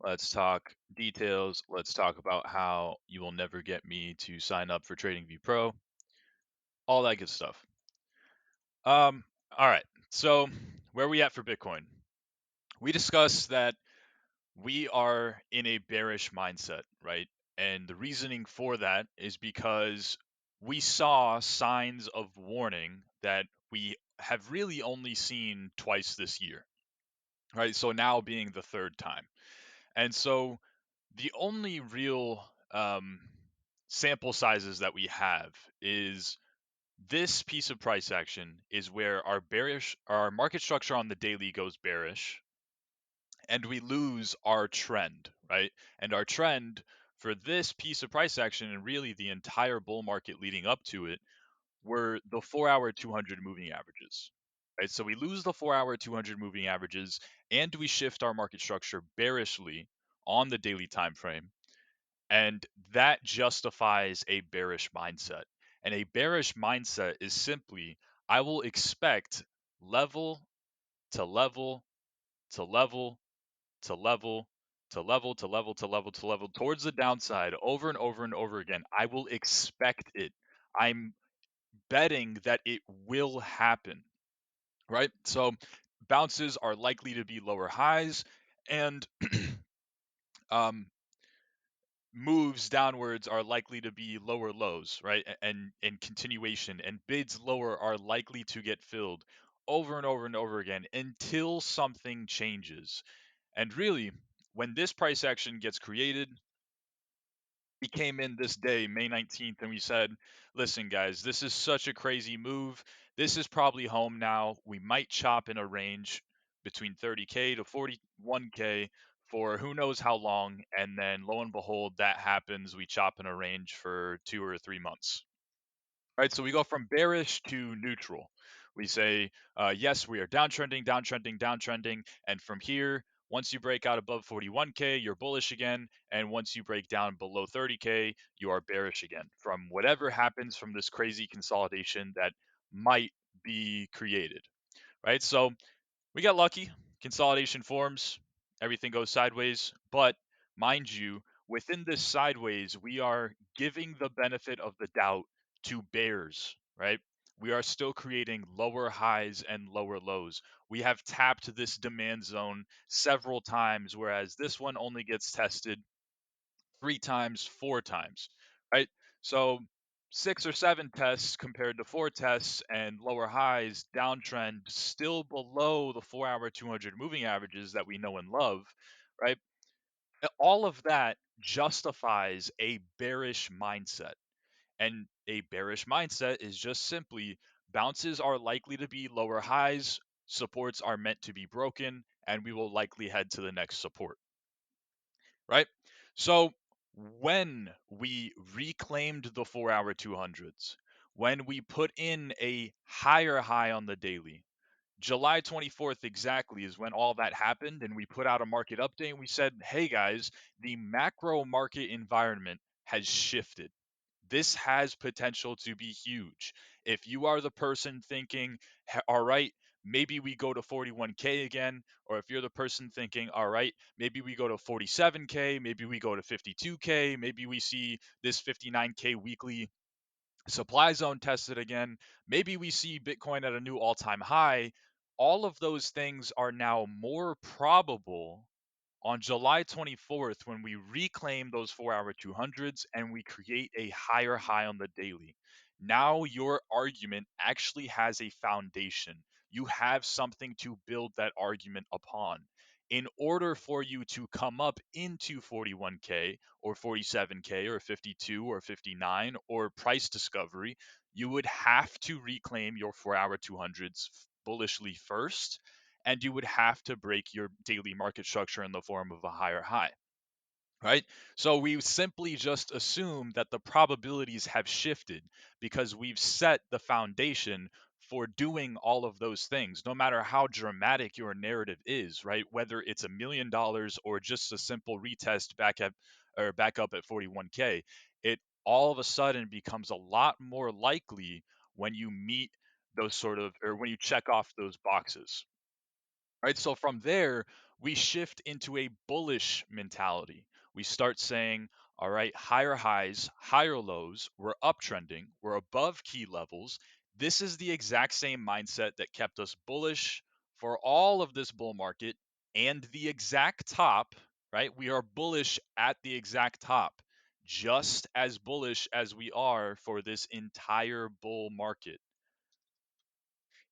Let's talk details. Let's talk about how you will never get me to sign up for TradingView Pro, all that good stuff. All right. So, where are we at for Bitcoin? We discussed that we are in a bearish mindset, right? And the reasoning for that is because we saw signs of warning that we have really only seen twice this year, right? So now being the third time. And so the only real sample sizes that we have is this piece of price action is where our market structure on the daily goes bearish and we lose our trend, right? And our trend for this piece of price action and really the entire bull market leading up to it were the 4-hour 200 moving averages. Right? So we lose the 4-hour 200 moving averages and we shift our market structure bearishly on the daily time frame, and that justifies a bearish mindset. And a bearish mindset is simply I will expect level to level to level to level to level to level to level to level towards the downside over and over and over again. I will expect it. I'm betting that it will happen, right? So bounces are likely to be lower highs, and um, moves downwards are likely to be lower lows, right? And continuation and bids lower are likely to get filled over and over and over again until something changes. And really, when this price action gets created, we came in this day, May 19th, and we said, listen, guys, this is such a crazy move. This is probably home now. We might chop in a range between 30K to 41K for who knows how long. And then lo and behold, that happens. We chop in a range for 2 or 3 months. Right, so we go from bearish to neutral. We say, yes, we are downtrending, downtrending, downtrending, and from here, once you break out above 41K, you're bullish again, and once you break down below 30K, you are bearish again. From whatever happens from this crazy consolidation that might be created, right? So we got lucky. Consolidation forms, everything goes sideways. But mind you, within this sideways, we are giving the benefit of the doubt to bears, right? We are still creating lower highs and lower lows. We have tapped this demand zone several times, whereas this one only gets tested 3 times, 4 times, right? So 6 or 7 tests compared to 4 tests and lower highs, downtrend still below the 4-hour 200 moving averages that we know and love, right? All of that justifies a bearish mindset. And a bearish mindset is just simply bounces are likely to be lower highs, supports are meant to be broken, and we will likely head to the next support, right? So when we reclaimed the 4-hour 200s, when we put in a higher high on the daily, July 24th exactly is when all that happened, and we put out a market update and we said, hey guys, the macro market environment has shifted. This has potential to be huge. If you are the person thinking, all right, maybe we go to 41K again, or if you're the person thinking, all right, maybe we go to 47K, maybe we go to 52K, maybe we see this 59K weekly supply zone tested again, maybe we see Bitcoin at a new all time high. All of those things are now more probable on July 24th when we reclaim those 4-hour 200s and we create a higher high on the daily. Now your argument actually has a foundation. You have something to build that argument upon. In order for you to come up into 41K or 47K or 52 or 59 or price discovery, you would have to reclaim your 4-hour 200s bullishly first, and you would have to break your daily market structure in the form of a higher high, right? So we simply just assume that the probabilities have shifted because we've set the foundation for doing all of those things, no matter how dramatic your narrative is, right? Whether it's $1 million or just a simple retest back up at 41K, it all of a sudden becomes a lot more likely when you meet those sort of, or when you check off those boxes, right? So from there, we shift into a bullish mentality. We start saying, all right, higher highs, higher lows, we're uptrending, we're above key levels. This is the exact same mindset that kept us bullish for all of this bull market and the exact top, right? We are bullish at the exact top, just as bullish as we are for this entire bull market.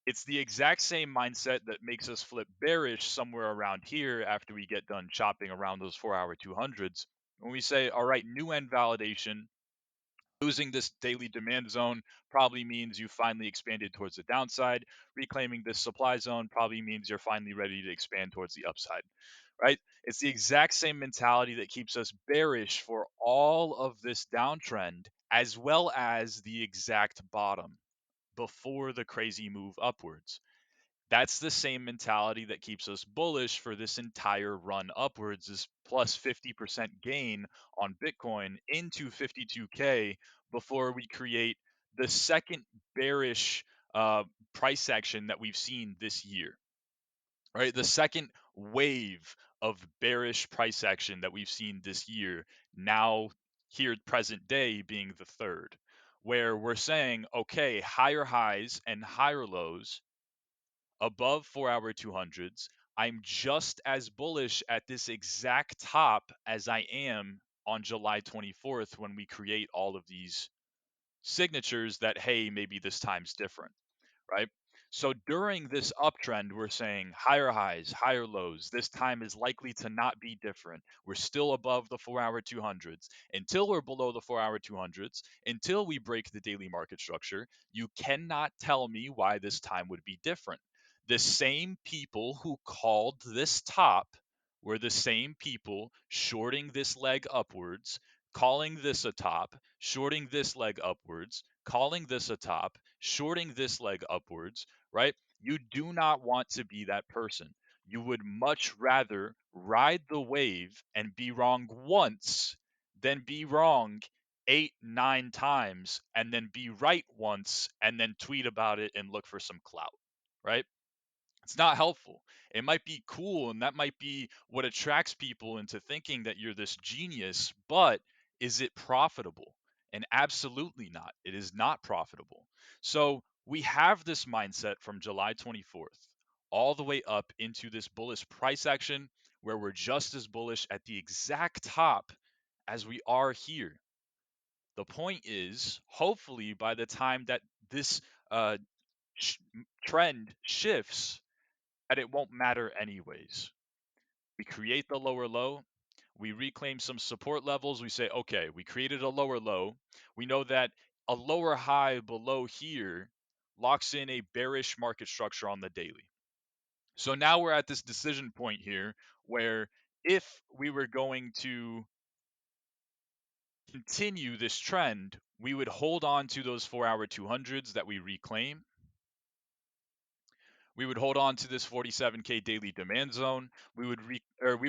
It's the exact same mindset that makes us flip bearish somewhere around here after we get done chopping around those 4-hour 200s. When we say, all right, new end validation, losing this daily demand zone probably means you finally expanded towards the downside. Reclaiming this supply zone probably means you're finally ready to expand towards the upside, right? It's the exact same mentality that keeps us bearish for all of this downtrend, as well as the exact bottom before the crazy move upwards. That's the same mentality that keeps us bullish for this entire run upwards, is plus 50% gain on Bitcoin into 52K before we create the second bearish price action that we've seen this year, right? The second wave of bearish price action that we've seen this year, now here present day being the third, where we're saying, okay, higher highs and higher lows above 4-hour 200s. I'm just as bullish at this exact top as I am on July 24th when we create all of these signatures that, hey, maybe this time's different, right? So during this uptrend, we're saying higher highs, higher lows. This time is likely to not be different. We're still above the 4-hour 200s. Until we're below the 4-hour 200s, until we break the daily market structure, you cannot tell me why this time would be different. The same people who called this top were the same people shorting this leg upwards, calling this a top, shorting this leg upwards, calling this a top, shorting this leg upwards, right? You do not want to be that person. You would much rather ride the wave and be wrong once than be wrong 8, 9 times and then be right once and then tweet about it and look for some clout, right? It's not helpful. It might be cool, and that might be what attracts people into thinking that you're this genius, but is it profitable? And absolutely not. It is not profitable. So we have this mindset from July 24th all the way up into this bullish price action where we're just as bullish at the exact top as we are here. The point is, hopefully, by the time that this sh- trend shifts, that it won't matter anyways. We create the lower low, we reclaim some support levels. We say, okay, we created a lower low. We know that a lower high below here locks in a bearish market structure on the daily. So now we're at this decision point here where if we were going to continue this trend, we would hold on to those 4-hour 200s that we reclaim. We would hold on to this 47K daily demand zone. We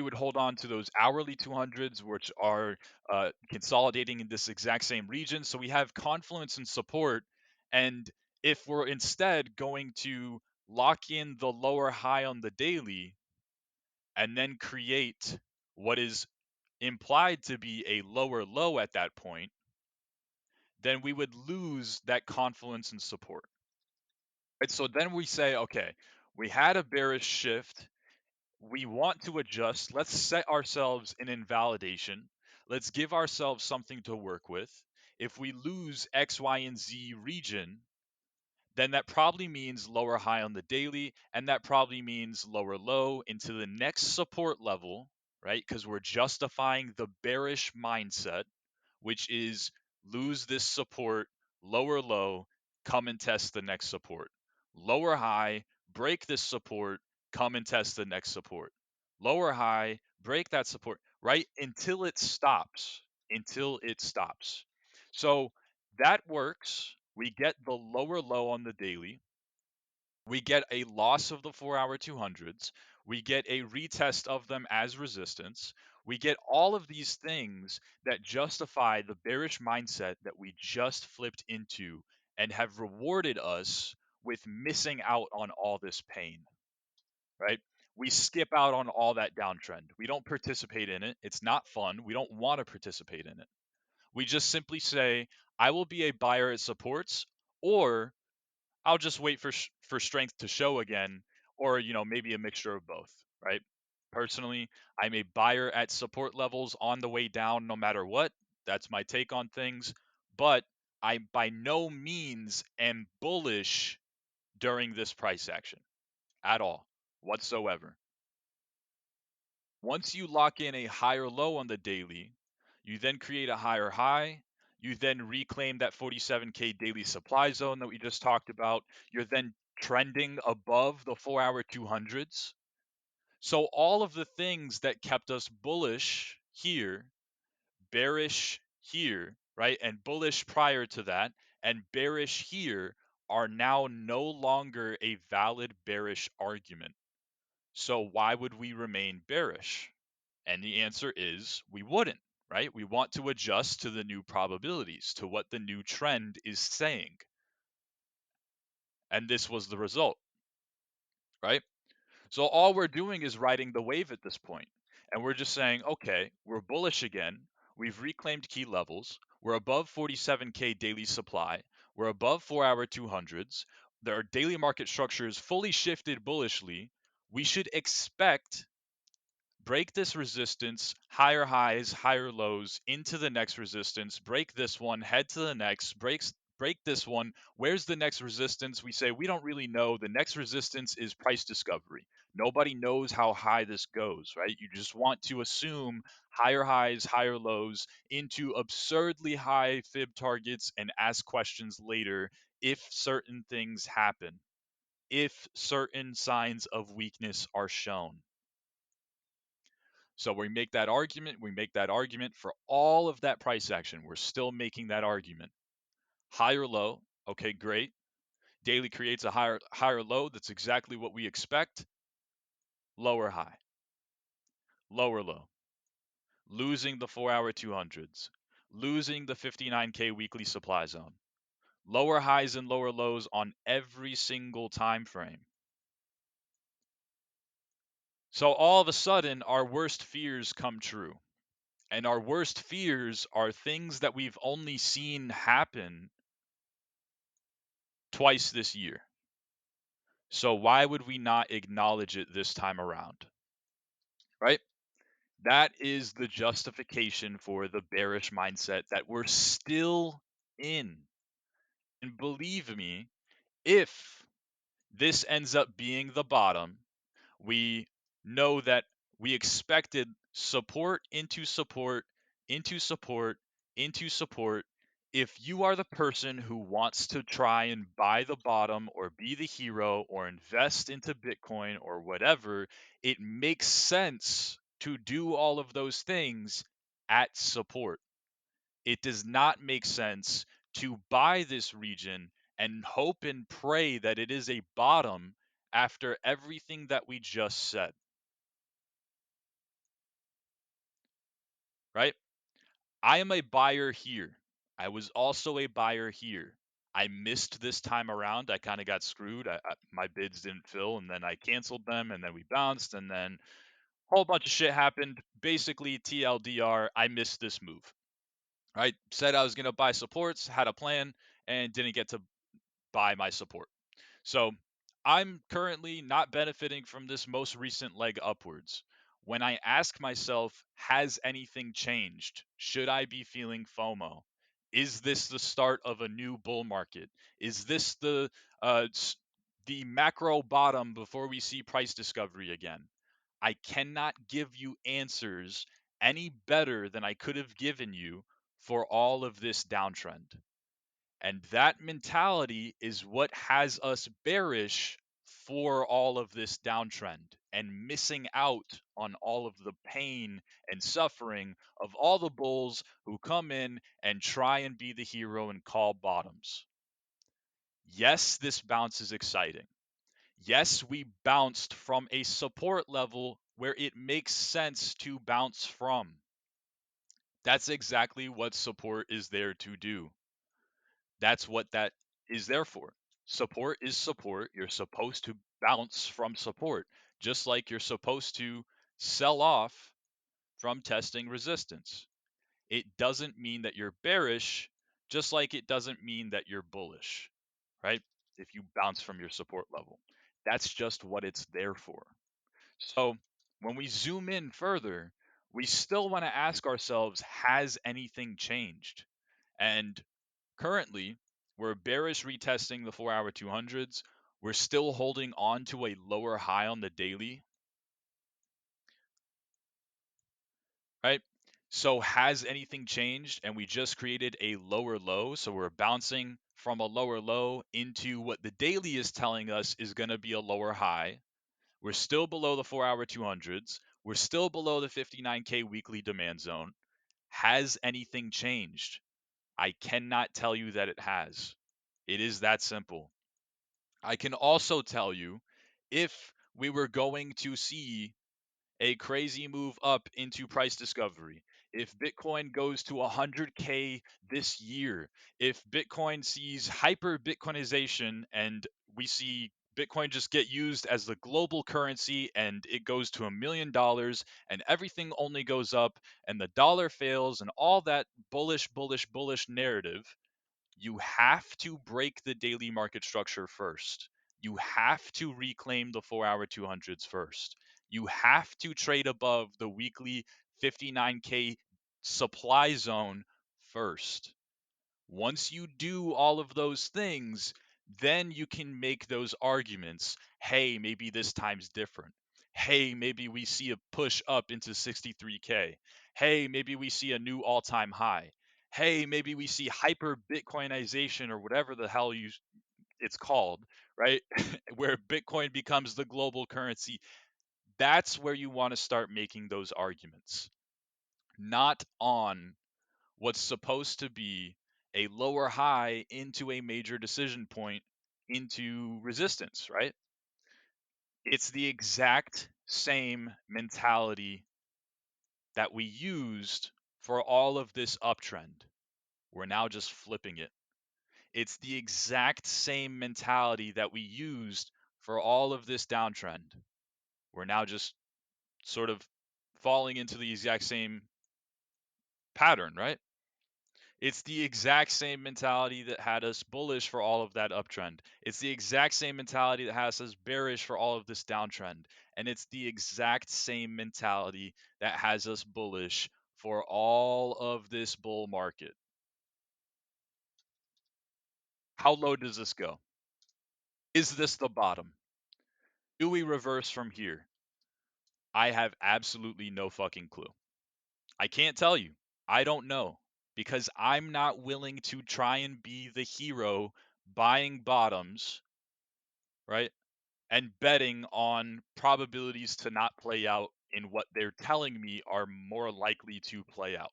would hold on to those hourly 200s, which are consolidating in this exact same region. So we have confluence and support. And if we're instead going to lock in the lower high on the daily and then create what is implied to be a lower low at that point, then we would lose that confluence and support. And so then we say, okay, we had a bearish shift. We want to adjust. Let's set ourselves in invalidation. Let's give ourselves something to work with. If we lose X, Y, and Z region, then that probably means lower high on the daily, and that probably means lower low into the next support level, right? Because we're justifying the bearish mindset, which is lose this support, lower low, come and test the next support. Lower high, break this support, come and test the next support. Lower high, break that support, right? Until it stops. Until it stops. So that works. We get the lower low on the daily. We get a loss of the 4-hour 200s. We get a retest of them as resistance. We get all of these things that justify the bearish mindset that we just flipped into and have rewarded us with missing out on all this pain, right? we skip out on all that downtrend. We don't participate in it. It's not fun. We don't want to participate in it. We just simply say, I will be a buyer at supports, or I'll just wait for strength to show again, or maybe a mixture of both, right? Personally, I'm a buyer at support levels on the way down no matter what. That's my take on things, but I by no means am bullish during this price action at all whatsoever. Once you lock in a higher low on the daily, you then create a higher high. You then reclaim that 47K daily supply zone that we just talked about. You're then trending above the 4-hour 200s. So all of the things that kept us bullish here, bearish here, right? And bullish prior to that, and bearish here are now no longer a valid bearish argument. So why would we remain bearish? And the answer is we wouldn't, right? We want to adjust to the new probabilities, to what the new trend is saying. And this was the result, right? So all we're doing is riding the wave at this point. And we're just saying, okay, we're bullish again. We've reclaimed key levels. We're above 47K daily supply. We're above 4-hour 200s. Our daily market structure is fully shifted bullishly. We should expect break this resistance, higher highs, higher lows into the next resistance, break this one, head to the next, break this one. Where's the next resistance? We say we don't really know. The next resistance is price discovery. Nobody knows how high this goes, right? You just want to assume higher highs, higher lows into absurdly high fib targets and ask questions later if certain things happen, if certain signs of weakness are shown. So we make that argument. We make that argument for all of that price action. We're still making that argument. Higher low. Okay, great. Daily creates a higher low. That's exactly what we expect. Lower high. Lower low. Losing the 4-hour 200s. Losing the 59K weekly supply zone. Lower highs and lower lows on every single time frame. So all of a sudden, our worst fears come true. And our worst fears are things that we've only seen happen twice this year. So why would we not acknowledge it this time around? Right? That is the justification for the bearish mindset that we're still in. And believe me, if this ends up being the bottom, we know that we expected support into support into support into support. If you are the person who wants to try and buy the bottom or be the hero or invest into Bitcoin or whatever, it makes sense to do all of those things at support. It does not make sense to buy this region and hope and pray that it is a bottom after everything that we just said, right? I am a buyer here. I was also a buyer here. I missed this time around. I kind of got screwed. My bids didn't fill, and then I canceled them, and then we bounced, and then a whole bunch of shit happened. Basically, TLDR, I missed this move. Right? Said I was going to buy supports, had a plan, and didn't get to buy my support. So I'm currently not benefiting from this most recent leg upwards. When I ask myself, has anything changed? Should I be feeling FOMO? Is this the start of a new bull market? Is this uh, the macro bottom before we see price discovery again? I cannot give you answers any better than I could have given you for all of this downtrend. And that mentality is what has us bearish for all of this downtrend and missing out on all of the pain and suffering of all the bulls who come in and try and be the hero and call bottoms. Yes, this bounce is exciting. Yes, we bounced from a support level where it makes sense to bounce from. That's exactly what support is there to do. That's what that is there for. Support is support. You're supposed to bounce from support. just like you're supposed to sell off from testing resistance. It doesn't mean that you're bearish, just like it doesn't mean that you're bullish, right? If you bounce from your support level, that's just what it's there for. So when we zoom in further, we still want to ask ourselves, has anything changed? And currently, we're bearish retesting the 4-hour 200s. We're still holding on to a lower high on the daily, right? So has anything changed? And we just created a lower low. So we're bouncing from a lower low into what the daily is telling us is going to be a lower high. We're still below the 4-hour 200s. We're still below the 59K weekly demand zone. Has anything changed? I cannot tell you that it has. It is that simple. I can also tell you, if we were going to see a crazy move up into price discovery, if Bitcoin goes to 100K this year, if Bitcoin sees hyper Bitcoinization and we see Bitcoin just get used as the global currency and it goes to $1 million and everything only goes up and the dollar fails and all that bullish narrative, you have to break the daily market structure first. You have to reclaim the 4-hour 200s first. You have to trade above the weekly 59K supply zone first. Once you do all of those things, then you can make those arguments. Hey, maybe this time's different. Hey, maybe we see a push up into 63K. Hey, maybe we see a new all time high. Hey, maybe we see hyper Bitcoinization or whatever the hell it's called, right? Where Bitcoin becomes the global currency. That's where you want to start making those arguments, not on what's supposed to be a lower high into a major decision point into resistance, right? It's the exact same mentality that we used for all of this uptrend. We're now just flipping it. It's the exact same mentality that we used for all of this downtrend. We're now just sort of falling into the exact same pattern, right? It's the exact same mentality that had us bullish for all of that uptrend. It's the exact same mentality that has us bearish for all of this downtrend. And it's the exact same mentality that has us bullish for all of this bull market. How low does this go? Is this the bottom? Do we reverse from here? I have absolutely no fucking clue. I can't tell you. I don't know because I'm not willing to try and be the hero buying bottoms, right? And betting on probabilities to not play out in what they're telling me are more likely to play out,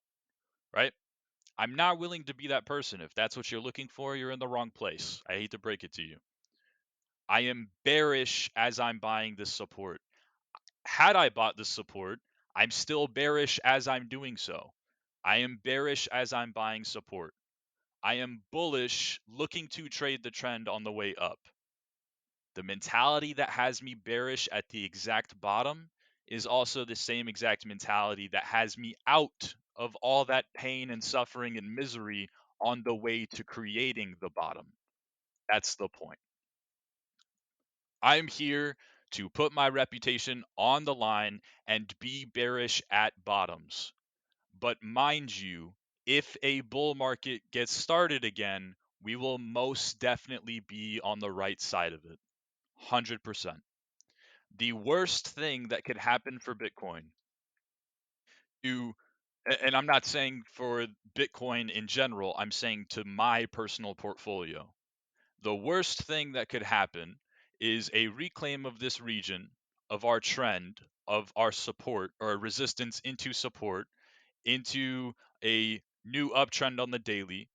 right? I'm not willing to be that person. If that's what you're looking for, you're in the wrong place. I hate to break it to you. I am bearish as I'm buying this support. Had I bought this support, I'm still bearish as I'm doing so. I am bearish as I'm buying support. I am bullish looking to trade the trend on the way up. The mentality that has me bearish at the exact bottom is also the same exact mentality that has me out of all that pain and suffering and misery on the way to creating the bottom. That's the point. I'm here to put my reputation on the line and be bearish at bottoms. But mind you, if a bull market gets started again, we will most definitely be on the right side of it. 100%. The worst thing that could happen for Bitcoin to, and I'm not saying for Bitcoin in general, I'm saying to my personal portfolio. The worst thing that could happen is a reclaim of this region, of our trend, of our support or resistance into support, into a new uptrend on the daily,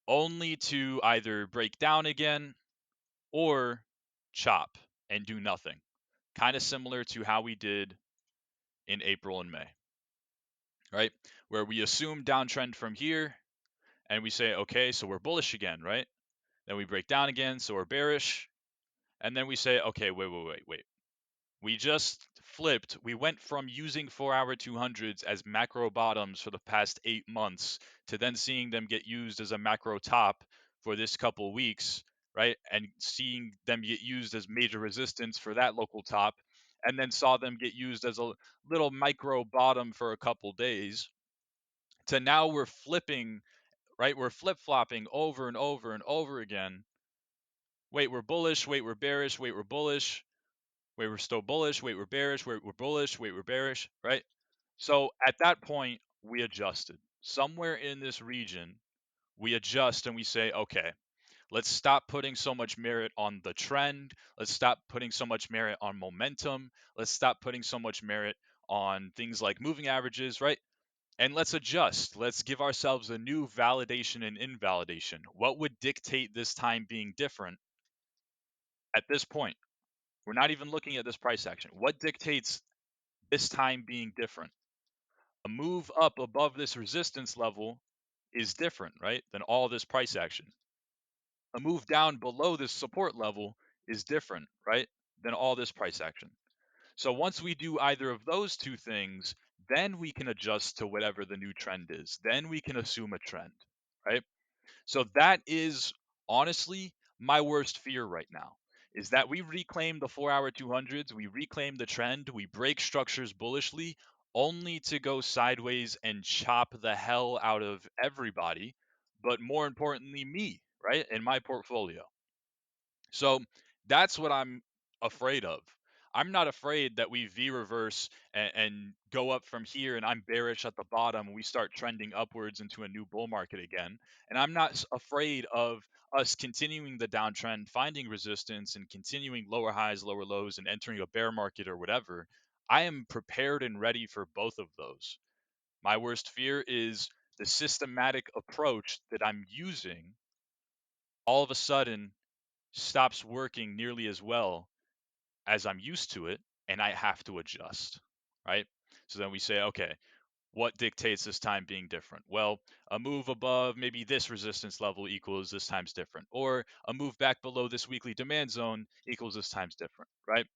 only to either break down again or chop and do nothing. Kind of similar to how we did in April and May, right? Where we assume downtrend from here and we say, okay, so we're bullish again, right? Then we break down again, so we're bearish. And then we say, okay, wait. We just flipped. We went from using 4-hour 200s as macro bottoms for the past 8 months to then seeing them get used as a macro top for this couple weeks, right? And seeing them get used as major resistance for that local top, and then saw them get used as a little micro bottom for a couple days. To now we're flipping, right? We're flip flopping over and over and over again. Wait, we're bullish. Wait, we're bearish. Wait, we're bullish. Wait, we're still bullish. Wait, we're bearish. Wait, we're bullish. Wait, we're bearish. Right. So at that point, we adjusted. Somewhere in this region, we adjust and we say, okay, let's stop putting so much merit on the trend. Let's stop putting so much merit on momentum. Let's stop putting so much merit on things like moving averages, right? And let's adjust. Let's give ourselves a new validation and invalidation. What would dictate this time being different at this point? We're not even looking at this price action. What dictates this time being different? A move up above this resistance level is different, right, than all this price action. A move down below this support level is different, right, than all this price action. So once we do either of those two things, then we can adjust to whatever the new trend is. Then we can assume a trend, right? So that is honestly my worst fear right now is that we reclaim the 4-hour 200s, we reclaim the trend, we break structures bullishly only to go sideways and chop the hell out of everybody, but more importantly me, right? In my portfolio. So that's what I'm afraid of. I'm not afraid that we V reverse and go up from here and I'm bearish at the bottom and we start trending upwards into a new bull market again. And I'm not afraid of us continuing the downtrend, finding resistance and continuing lower highs, lower lows, and entering a bear market or whatever. I am prepared and ready for both of those. My worst fear is the systematic approach that I'm using all of a sudden stops working nearly as well as I'm used to it, and I have to adjust, right? So then we say, okay, what dictates this time being different? Well, a move above maybe this resistance level equals this time's different, or a move back below this weekly demand zone equals this time's different, right?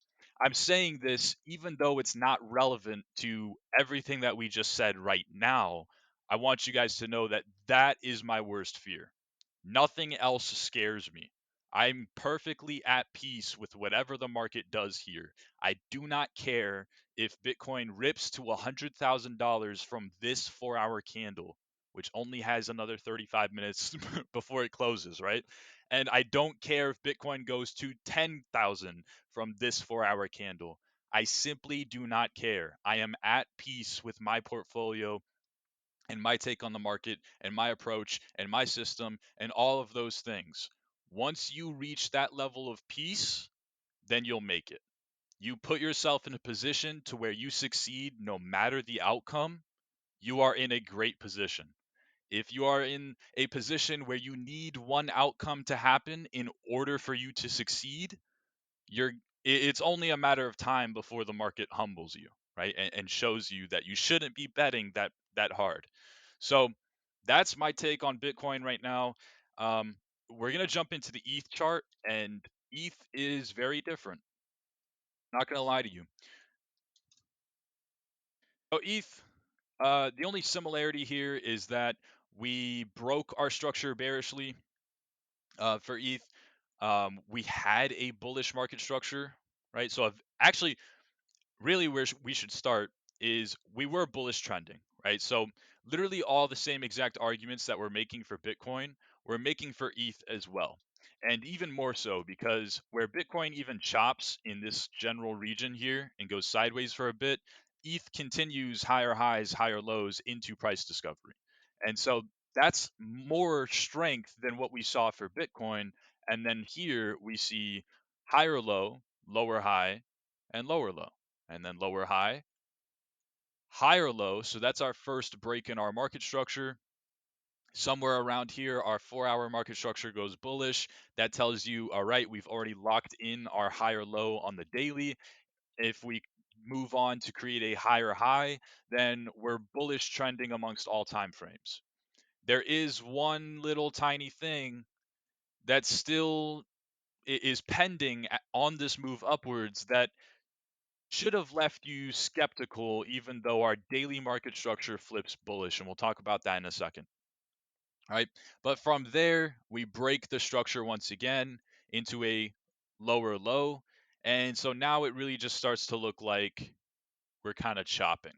I'm saying this even though it's not relevant to everything that we just said right now. I want you guys to know that that is my worst fear. Nothing else scares me. I'm perfectly at peace with whatever the market does here. I do not care if Bitcoin rips to $100,000 from this 4-hour candle, which only has another 35 minutes before it closes, right? And I don't care if Bitcoin goes to 10,000 from this 4-hour candle. I simply do not care. I am at peace with my portfolio and my take on the market and my approach and my system and all of those things. Once you reach that level of peace, then you'll make it. You put yourself in a position to where you succeed no matter the outcome, you are in a great position. If you are in a position where you need one outcome to happen in order for you to succeed, it's only a matter of time before the market humbles you, right? And shows you that you shouldn't be betting that hard. So that's my take on Bitcoin right now. Um, we're gonna jump into the ETH chart, and ETH is very different. Not gonna lie to you. So ETH, the only similarity here is that we broke our structure bearishly for ETH. We had a bullish market structure, right? So I've actually really where we should start is we were bullish trending, right? So literally all the same exact arguments that we're making for Bitcoin, we're making for ETH as well. And even more so because where Bitcoin even chops in this general region here and goes sideways for a bit, ETH continues higher highs, higher lows into price discovery. And so that's more strength than what we saw for Bitcoin. And then here we see higher low, lower high, and lower low, and then lower high, higher low. So that's our first break in our market structure. Somewhere around here, our 4-hour market structure goes bullish. That tells you, all right, we've already locked in our higher low on the daily. If we move on to create a higher high, then we're bullish trending amongst all time frames. There is one little tiny thing that still is pending on this move upwards that should have left you skeptical, even though our daily market structure flips bullish. And we'll talk about that in a second. Right. But from there, we break the structure once again into a lower low. And so now it really just starts to look like we're kind of chopping.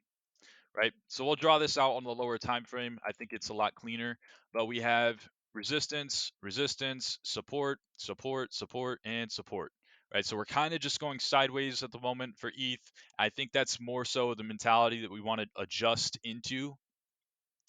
Right. So we'll draw this out on the lower time frame. I think it's a lot cleaner. But we have resistance, resistance, support, support, support, and support. Right. So we're kind of just going sideways at the moment for ETH. I think that's more so the mentality that we want to adjust into,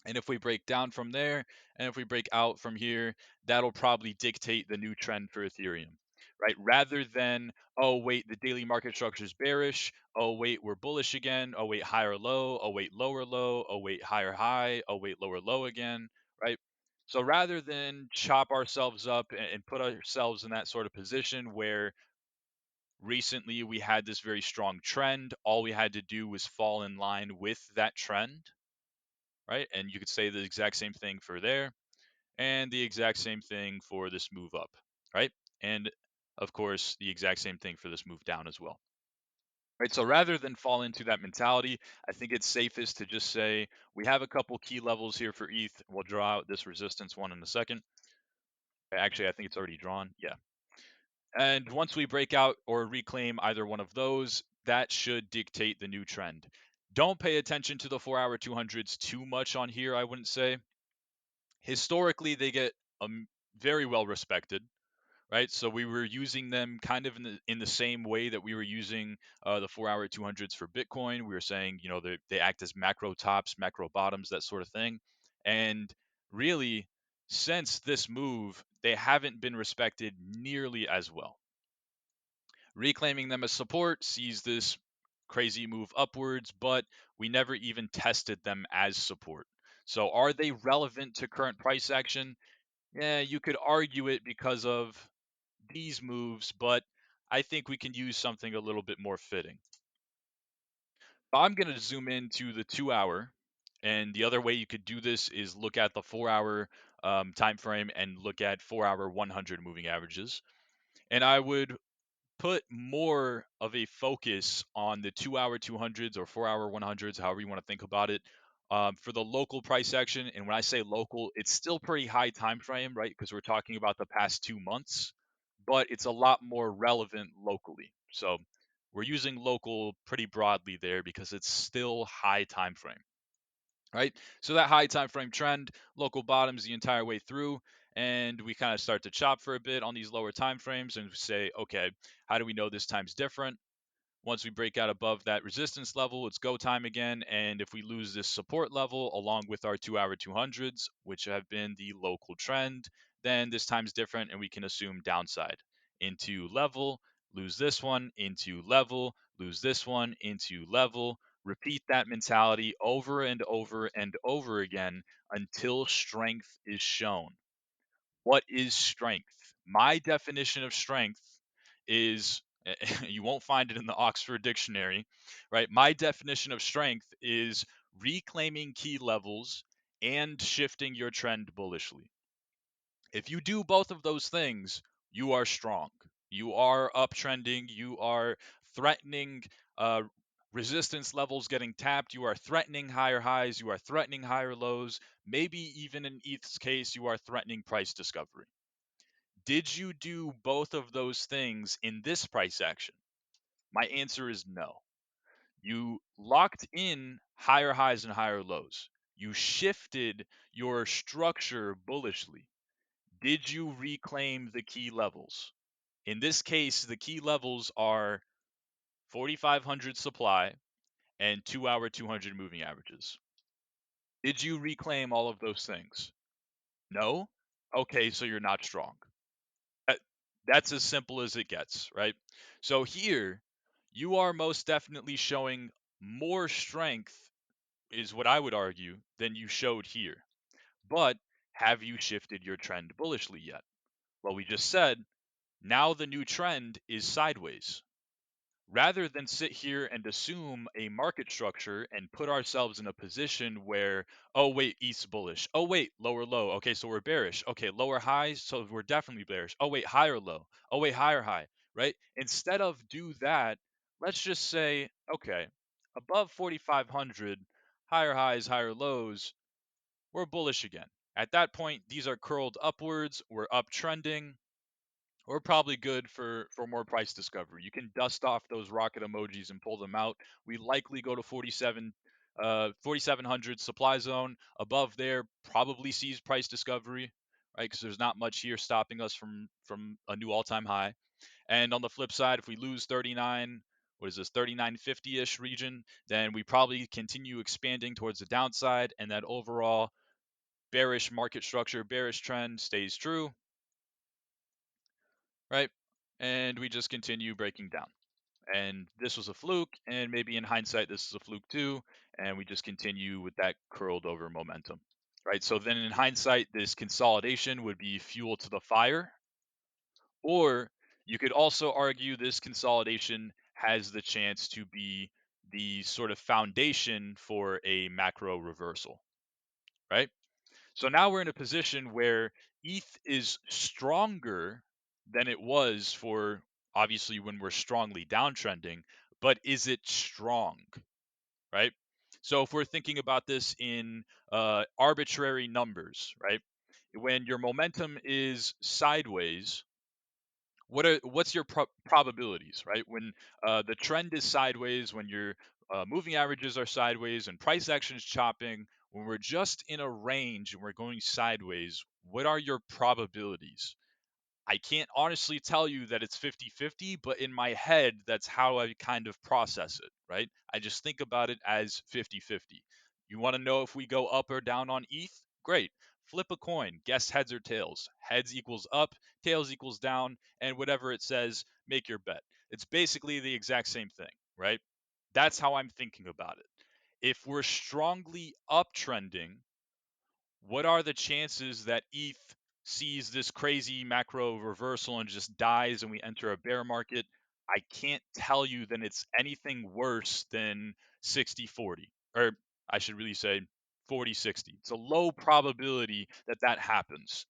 and if we break down from there, and if we break out from here, that'll probably dictate the new trend for Ethereum, right? Rather than, oh, wait, the daily market structure is bearish. Oh, wait, we're bullish again. Oh, wait, higher low. Oh, wait, lower low. Oh, wait, higher high. Oh, wait, lower low again, right? So rather than chop ourselves up and put ourselves in that sort of position where recently we had this very strong trend, all we had to do was fall in line with that trend, right? And you could say the exact same thing for there and the exact same thing for this move up, right? And of course, the exact same thing for this move down as well. Right, so rather than fall into that mentality, I think it's safest to just say we have a couple key levels here for ETH. We'll draw out this resistance one in a second. Actually, I think it's already drawn. Yeah. And once we break out or reclaim either one of those, that should dictate the new trend. Don't pay attention to the 4-hour 200s too much on here, I wouldn't say. Historically, they get very well respected, right? So we were using them kind of in the same way that we were using the 4-hour 200s for Bitcoin. We were saying, they act as macro tops, macro bottoms, that sort of thing. And really, since this move, they haven't been respected nearly as well. Reclaiming them as support sees this crazy move upwards, but we never even tested them as support. So are they relevant to current price action? Yeah, you could argue it because of these moves, but I think we can use something a little bit more fitting. I'm going to zoom into the 2-hour, and the other way you could do this is look at the 4-hour time frame and look at 4-hour 100 moving averages. And I would put more of a focus on the 2-hour 200s or 4-hour 100s, however you want to think about it, for the local price action. And when I say local, it's still pretty high time frame, right? Because we're talking about the past 2 months, but it's a lot more relevant locally. So we're using local pretty broadly there because it's still high time frame. Right. So that high time frame trend, local bottoms the entire way through, and we kind of start to chop for a bit on these lower time frames and say, okay, how do we know this time's different? Once we break out above that resistance level, it's go time again. And if we lose this support level along with our 2-hour 200s, which have been the local trend, then this time's different and we can assume downside into level, lose this one, into level, lose this one, into level. Repeat that mentality over and over and over again until strength is shown. What is strength? My definition of strength is you won't find it in the Oxford Dictionary, right? My definition of strength is reclaiming key levels and shifting your trend bullishly. If you do both of those things, you are strong. You are uptrending. You are threatening uh, resistance levels getting tapped. You are threatening higher highs. You are threatening higher lows. Maybe even in ETH's case, you are threatening price discovery. Did you do both of those things in this price action? My answer is no. You locked in higher highs and higher lows. You shifted your structure bullishly. Did you reclaim the key levels? In this case, the key levels are 4,500 supply and 2-hour 200 moving averages. Did you reclaim all of those things? No? Okay, so you're not strong. That, that's as simple as it gets, right? So here, you are most definitely showing more strength, is what I would argue, than you showed here. But have you shifted your trend bullishly yet? Well, we just said now the new trend is sideways. Rather than sit here and assume a market structure and put ourselves in a position where, oh, wait, East bullish. Oh, wait, lower low. Okay, so we're bearish. Okay, lower highs. So we're definitely bearish. Oh, wait, higher low. Oh, wait, higher high, right? Instead of do that, let's just say, okay, above 4,500, higher highs, higher lows, we're bullish again. At that point, these are curled upwards, we're uptrending, we're probably good for more price discovery. You can dust off those rocket emojis and pull them out. We likely go to 4700 supply zone. Above there probably sees price discovery, right? Because there's not much here stopping us from a new all-time high. And on the flip side, if we lose 39, what is this, 3950-ish region, then we probably continue expanding towards the downside, and that overall bearish market structure, bearish trend stays true, right? And we just continue breaking down. And this was a fluke, and maybe in hindsight, this is a fluke too, and we just continue with that curled over momentum, right? So then in hindsight, this consolidation would be fuel to the fire, or you could also argue this consolidation has the chance to be the sort of foundation for a macro reversal, right? So now we're in a position where ETH is stronger than it was for obviously when we're strongly downtrending, but is it strong, right? So if we're thinking about this in arbitrary numbers, right? When your momentum is sideways, what's your probabilities, right? When the trend is sideways, when your moving averages are sideways, and price action is chopping, when we're just in a range and we're going sideways, what are your probabilities? I can't honestly tell you that it's 50-50, but in my head, that's how I kind of process it, right? I just think about it as 50-50. You want to know if we go up or down on ETH? Great. Flip a coin, guess heads or tails. Heads equals up, tails equals down, and whatever it says, make your bet. It's basically the exact same thing, right? That's how I'm thinking about it. If we're strongly uptrending, what are the chances that ETH sees this crazy macro reversal and just dies and we enter a bear market? I can't tell you that it's anything worse than 60-40, or I should really say 40-60. It's a low probability that that happens.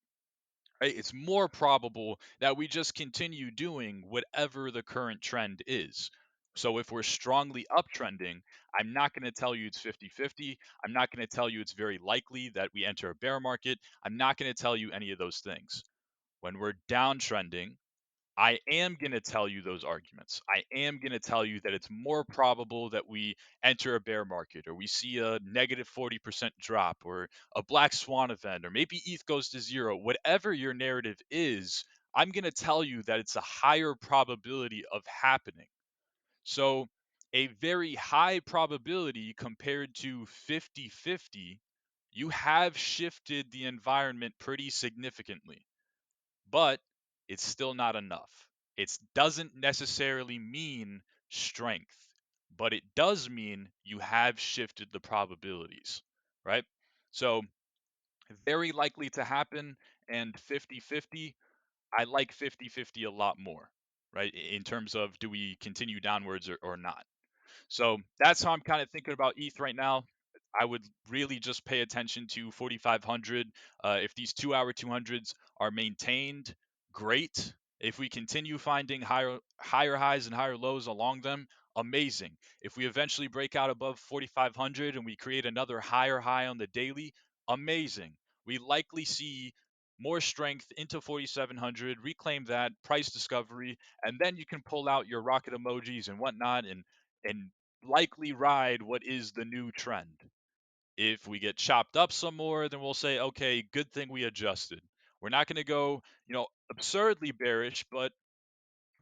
Right? It's more probable that we just continue doing whatever the current trend is. So if we're strongly uptrending, I'm not going to tell you it's 50-50. I'm not going to tell you it's very likely that we enter a bear market. I'm not going to tell you any of those things. When we're downtrending, I am going to tell you those arguments. I am going to tell you that it's more probable that we enter a bear market, or we see a negative 40% drop, or a black swan event, or maybe ETH goes to zero. Whatever your narrative is, I'm going to tell you that it's a higher probability of happening. So, a very high probability compared to 50-50, you have shifted the environment pretty significantly, but it's still not enough. It doesn't necessarily mean strength, but it does mean you have shifted the probabilities, right? So, very likely to happen, and 50-50, I like 50-50 a lot more, right? In terms of, do we continue downwards or not? So that's how I'm kind of thinking about ETH right now. I would really just pay attention to 4,500. If these 2-hour 200s are maintained, great. If we continue finding higher highs and higher lows along them, amazing. If we eventually break out above 4,500 and we create another higher high on the daily, amazing. We likely see more strength into 4,700, reclaim that price discovery, and then you can pull out your rocket emojis and whatnot and likely ride what is the new trend. If we get chopped up some more, then we'll say, okay, good thing we adjusted. We're not going to go, absurdly bearish, but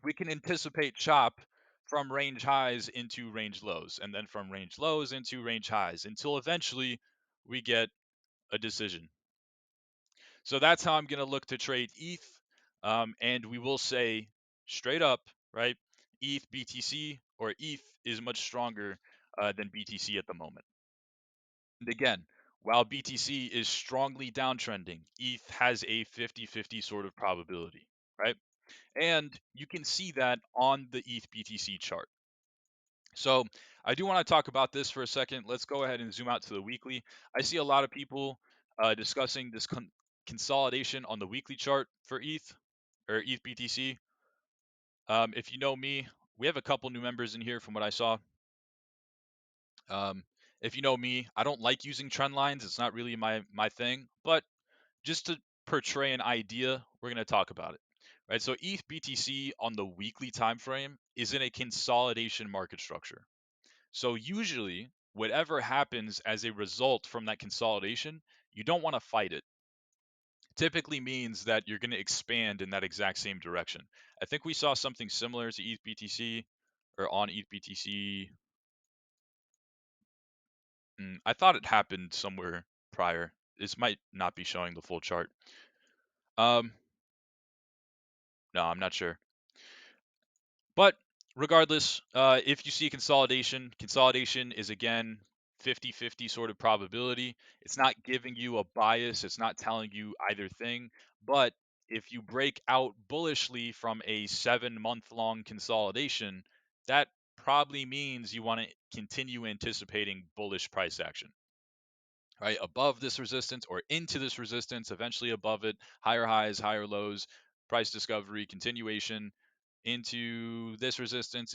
we can anticipate chop from range highs into range lows, and then from range lows into range highs until eventually we get a decision. So that's how I'm going to look to trade ETH. And we will say straight up, right? ETH BTC, or ETH is much stronger than BTC at the moment. And again, while BTC is strongly downtrending, ETH has a 50-50 sort of probability, right? And you can see that on the ETH BTC chart. So I do want to talk about this for a second. Let's go ahead and zoom out to the weekly. I see a lot of people discussing this consolidation on the weekly chart for ETH or ETH BTC. If you know me, we have a couple new members in here from what I saw. Um, if you know me, I don't like using trend lines. It's not really my thing. But just to portray an idea, we're going to talk about it. Right? So ETH BTC on the weekly time frame is in a consolidation market structure. So usually, whatever happens as a result from that consolidation, you don't want to fight it. Typically means that you're going to expand in that exact same direction. I think we saw something similar to ETH BTC or on ETH BTC. I thought it happened somewhere prior. This might not be showing the full chart. Um, no, I'm not sure. But regardless, if you see consolidation, consolidation is again 50-50 sort of probability. It's not giving you a bias, it's not telling you either thing. But if you break out bullishly from a 7-month long consolidation, that probably means you want to continue anticipating bullish price action. Right above this resistance or into this resistance, eventually above it, higher highs, higher lows, price discovery, continuation into this resistance,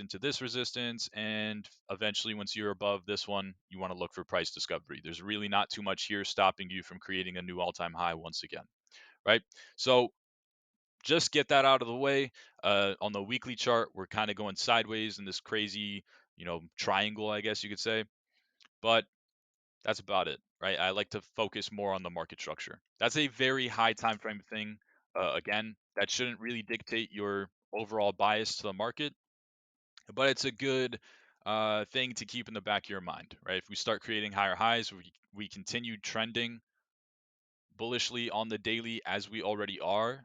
and eventually once you're above this one, you want to look for price discovery. There's really not too much here stopping you from creating a new all-time high once again, right? So just get that out of the way. On the weekly chart, we're kind of going sideways in this crazy, triangle, I guess you could say. But that's about it, right? I like to focus more on the market structure. That's a very high time frame thing. Again, that shouldn't really dictate your overall bias to the market, but it's a good thing to keep in the back of your mind, right? If we start creating higher highs, we continue trending bullishly on the daily as we already are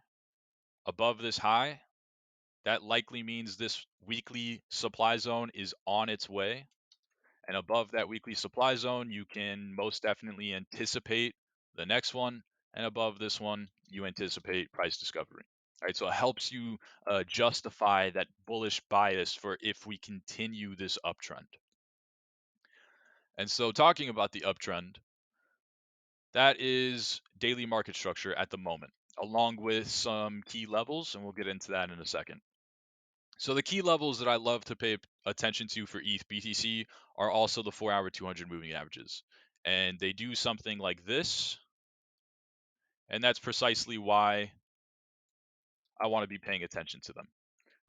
above this high. That likely means this weekly supply zone is on its way. And above that weekly supply zone, you can most definitely anticipate the next one. And above this one, you anticipate price discovery. All right, so it helps you justify that bullish bias for if we continue this uptrend. And so, talking about the uptrend, that is daily market structure at the moment, along with some key levels, and we'll get into that in a second. So the key levels that I love to pay attention to for ETH BTC are also the 4-hour 200 moving averages. And they do something like this. And that's precisely why I want to be paying attention to them,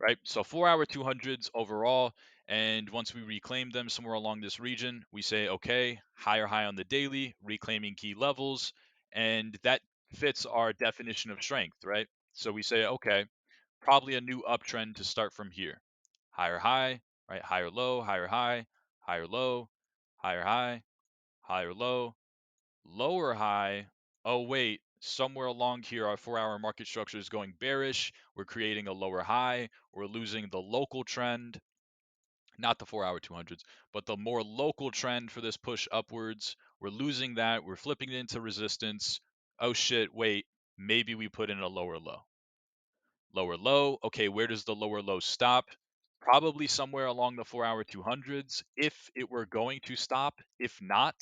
right? So 4-hour 200s overall. And once we reclaim them somewhere along this region, we say, okay, higher high on the daily, reclaiming key levels. And that fits our definition of strength, right? So we say, okay, probably a new uptrend to start from here. Higher high, right? Higher low, higher high, higher low, higher high, higher low, lower high. Oh, wait, somewhere along here, our 4-hour market structure is going bearish. We're creating a lower high. We're losing the local trend, not the 4-hour 200s, but the more local trend for this push upwards. We're losing that. We're flipping it into resistance. Oh, shit, wait, maybe we put in a lower low. Lower low. Okay, where does the lower low stop? Probably somewhere along the 4-hour 200s if it were going to stop. If not,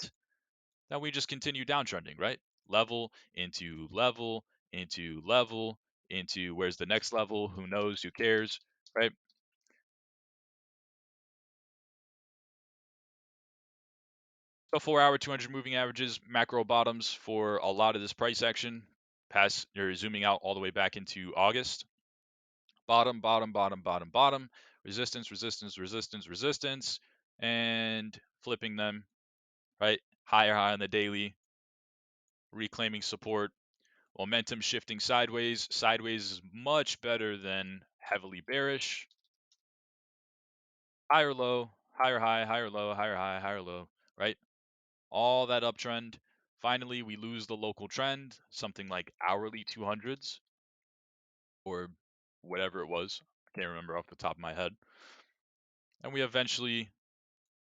then we just continue downtrending, right? Level into level into level into where's the next level? Who knows? Who cares? Right? So 4-hour 200 moving averages, macro bottoms for a lot of this price action. You're zooming out all the way back into August. Bottom, bottom, bottom, bottom, bottom, resistance, resistance, resistance, resistance, and flipping them, right? Higher high on the daily, reclaiming support, momentum shifting sideways. Sideways is much better than heavily bearish. Higher low, higher high, higher low, higher high, higher low, right? All that uptrend. Finally, we lose the local trend, something like hourly 200s or whatever it was. I can't remember off the top of my head. And we eventually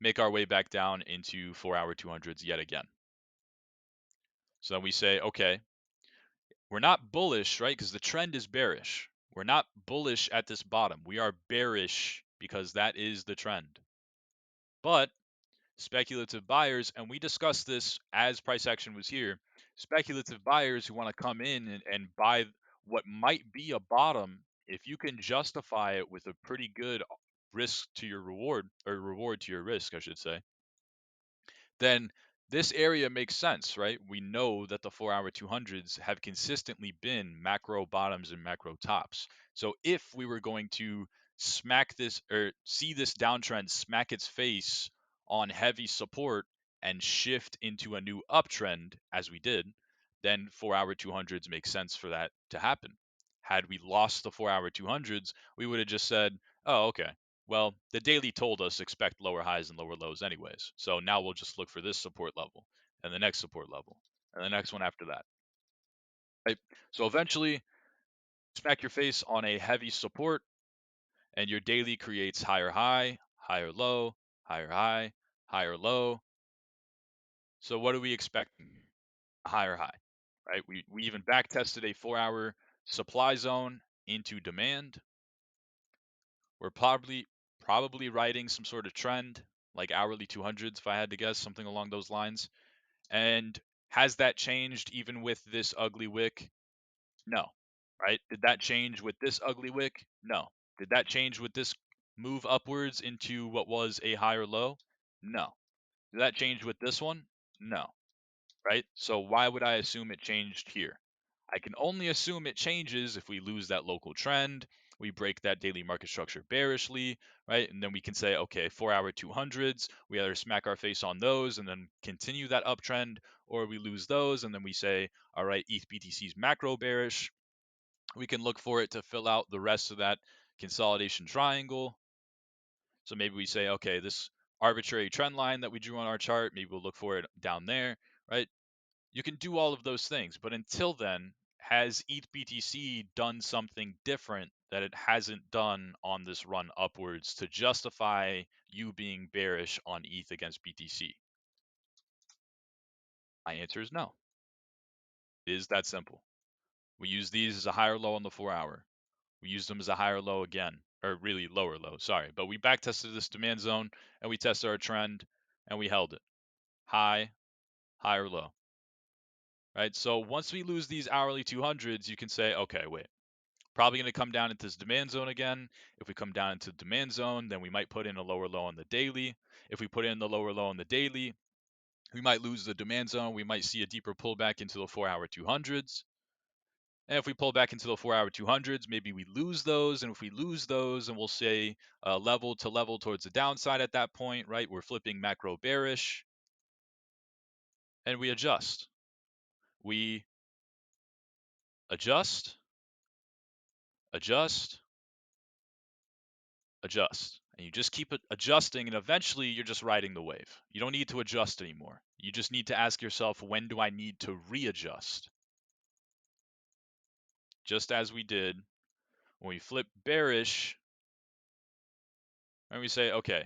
make our way back down into 4-hour 200s yet again. So then we say, okay, we're not bullish, right? Because the trend is bearish. We're not bullish at this bottom. We are bearish because that is the trend. But speculative buyers, and we discussed this as price action was here, speculative buyers who want to come in and buy what might be a bottom, if you can justify it with a pretty good risk to your reward, or reward to your risk, I should say, then this area makes sense, right? We know that the 4-hour 200s have consistently been macro bottoms and macro tops. So if we were going to smack this, or see this downtrend smack its face on heavy support and shift into a new uptrend, as we did, then 4-hour 200s make sense for that to happen. Had we lost the 4-hour 200s, we would have just said, oh, okay, well, the daily told us expect lower highs and lower lows anyways. So now we'll just look for this support level and the next support level and the next one after that. Right? So eventually, smack your face on a heavy support and your daily creates higher high, higher low, higher high, higher low. So what are we expecting? A higher high, right? We even back tested a 4-hour supply zone into demand. We're probably writing some sort of trend, like hourly 200s, if I had to guess, something along those lines. And has that changed even with this ugly wick? No. Right? Did that change with this ugly wick? No. Did that change with this move upwards into what was a higher low? No. Did that change with this one? No. Right? So why would I assume it changed here? I can only assume it changes if we lose that local trend, we break that daily market structure bearishly, right? And then we can say, okay, 4-hour 200s, we either smack our face on those and then continue that uptrend, or we lose those and then we say, all right, ETH BTC is macro bearish. We can look for it to fill out the rest of that consolidation triangle. So maybe we say, okay, this arbitrary trend line that we drew on our chart, maybe we'll look for it down there, right? You can do all of those things, but until then, has ETH BTC done something different that it hasn't done on this run upwards to justify you being bearish on ETH against BTC? My answer is no. It is that simple. We use these as a higher low on the 4-hour. We use them as a higher low again, or really lower low, sorry. But we back tested this demand zone and we tested our trend and we held it. High, higher low. Right? So once we lose these hourly 200s, you can say, okay, wait. Probably going to come down into this demand zone again. If we come down into the demand zone, then we might put in a lower low on the daily. If we put in the lower low on the daily, we might lose the demand zone. We might see a deeper pullback into the 4-hour 200s. And if we pull back into the 4-hour 200s, maybe we lose those. And if we lose those, and we'll say level to level towards the downside at that point, right? We're flipping macro bearish and we adjust. We adjust, adjust, adjust. And you just keep it adjusting, and eventually you're just riding the wave. You don't need to adjust anymore. You just need to ask yourself, when do I need to readjust? Just as we did when we flip bearish, and we say, okay,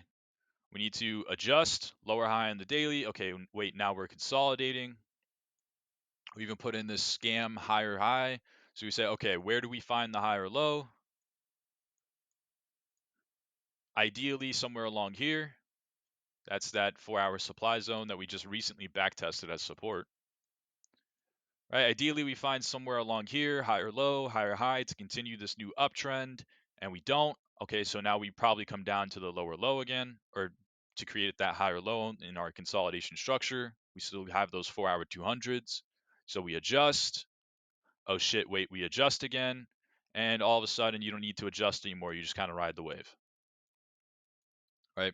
we need to adjust, lower high on the daily. Okay, wait, now we're consolidating. We even put in this scam higher high. So we say, okay, where do we find the higher low? Ideally, somewhere along here. That's that 4-hour supply zone that we just recently back tested as support. Right? Ideally, we find somewhere along here, higher low, higher high to continue this new uptrend, and we don't. Okay, so now we probably come down to the lower low again, or to create that higher low in our consolidation structure. We still have those 4-hour 200s. So we adjust. Oh shit, wait, we adjust again. And all of a sudden, you don't need to adjust anymore. You just kind of ride the wave. Right?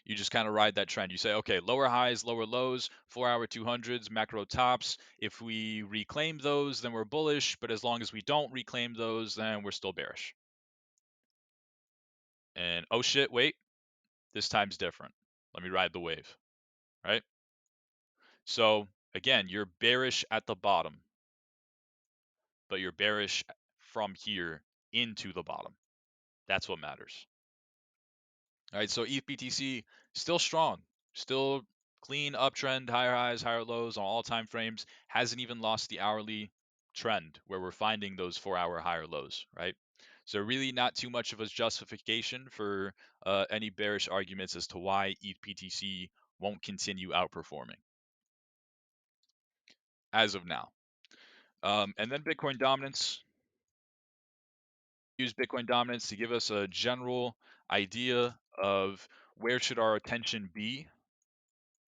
You just kind of ride that trend. You say, okay, lower highs, lower lows, 4-hour 200s, macro tops. If we reclaim those, then we're bullish. But as long as we don't reclaim those, then we're still bearish. And oh shit, wait, this time's different. Let me ride the wave. Right? So again, you're bearish at the bottom, but you're bearish from here into the bottom. That's what matters. All right, so ETH BTC still strong, still clean uptrend, higher highs, higher lows on all time frames. Hasn't even lost the hourly trend where we're finding those 4-hour higher lows, right? So really not too much of a justification for any bearish arguments as to why ETH BTC won't continue outperforming as of now. And then Bitcoin dominance. Use Bitcoin dominance to give us a general idea of where should our attention be.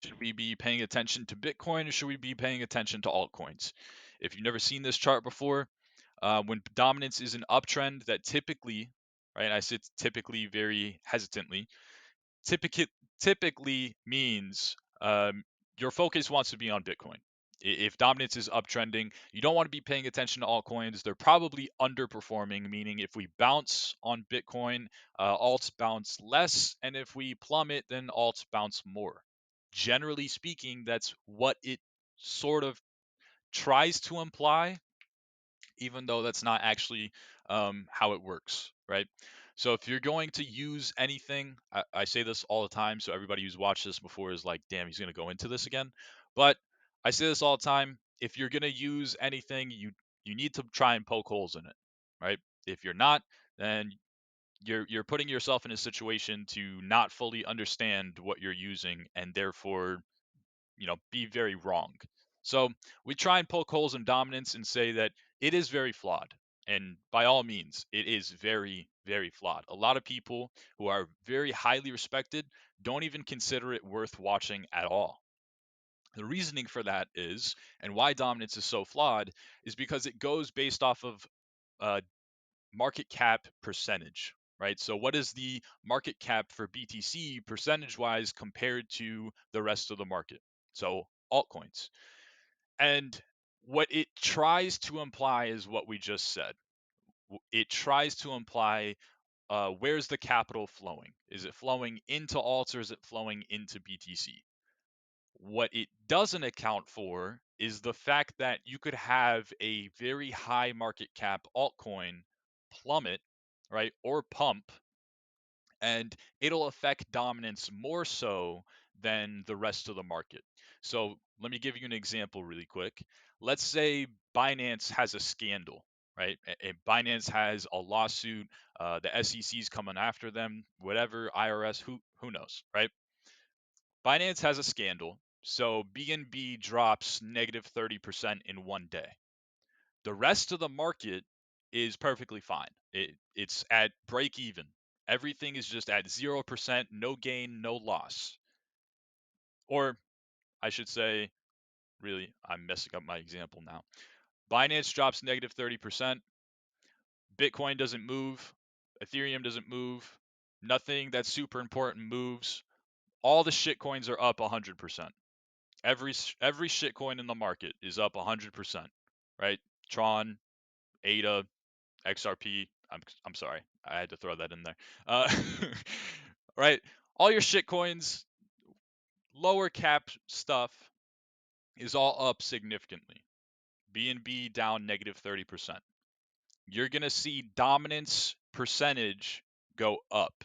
Should we be paying attention to Bitcoin or should we be paying attention to altcoins? If you've never seen this chart before, when dominance is an uptrend, that typically, right, I said typically very hesitantly, typically typically means your focus wants to be on Bitcoin. If dominance is uptrending, you don't want to be paying attention to altcoins. They're probably underperforming, meaning if we bounce on Bitcoin, alts bounce less, and if we plummet, then alts bounce more. Generally speaking, that's what it sort of tries to imply, even though that's not actually how it works, right? So if you're going to use anything, I say this all the time, so everybody who's watched this before is like, damn, he's going to go into this again. But I say this all the time. If you're going to use anything, you need to try and poke holes in it, right? If you're not, then you're putting yourself in a situation to not fully understand what you're using, and therefore be very wrong. So we try and poke holes in dominance and say that it is very flawed. And by all means, it is very, very flawed. A lot of people who are very highly respected don't even consider it worth watching at all. The reasoning for that is, and why dominance is so flawed, is because it goes based off of uh, market cap percentage, right? So, what is the market cap for BTC percentage wise compared to the rest of the market? So, altcoins. And what it tries to imply is what we just said. It tries to imply where's the capital flowing? Is it flowing into alts or is it flowing into BTC? What it doesn't account for is the fact that you could have a very high market cap altcoin plummet, right, or pump, and it'll affect dominance more so than the rest of the market. So let me give you an example really quick. Let's say Binance has a scandal, right? Binance has a lawsuit, the SEC's coming after them, whatever, IRS, who knows, right? Binance has a scandal, so BNB drops negative 30% in one day. The rest of the market is perfectly fine. It's at break even. Everything is just at 0%, no gain, no loss. Or I should say, really, I'm messing up my example now. Binance drops negative 30%. Bitcoin doesn't move. Ethereum doesn't move. Nothing that's super important moves. All the shit coins are up 100%. Every shit coin in the market is up 100%, right? Tron, ADA, XRP. I'm sorry, I had to throw that in there. Uh, right, all your shit coins, lower cap stuff is all up significantly. BNB down negative 30%. You're gonna see dominance percentage go up.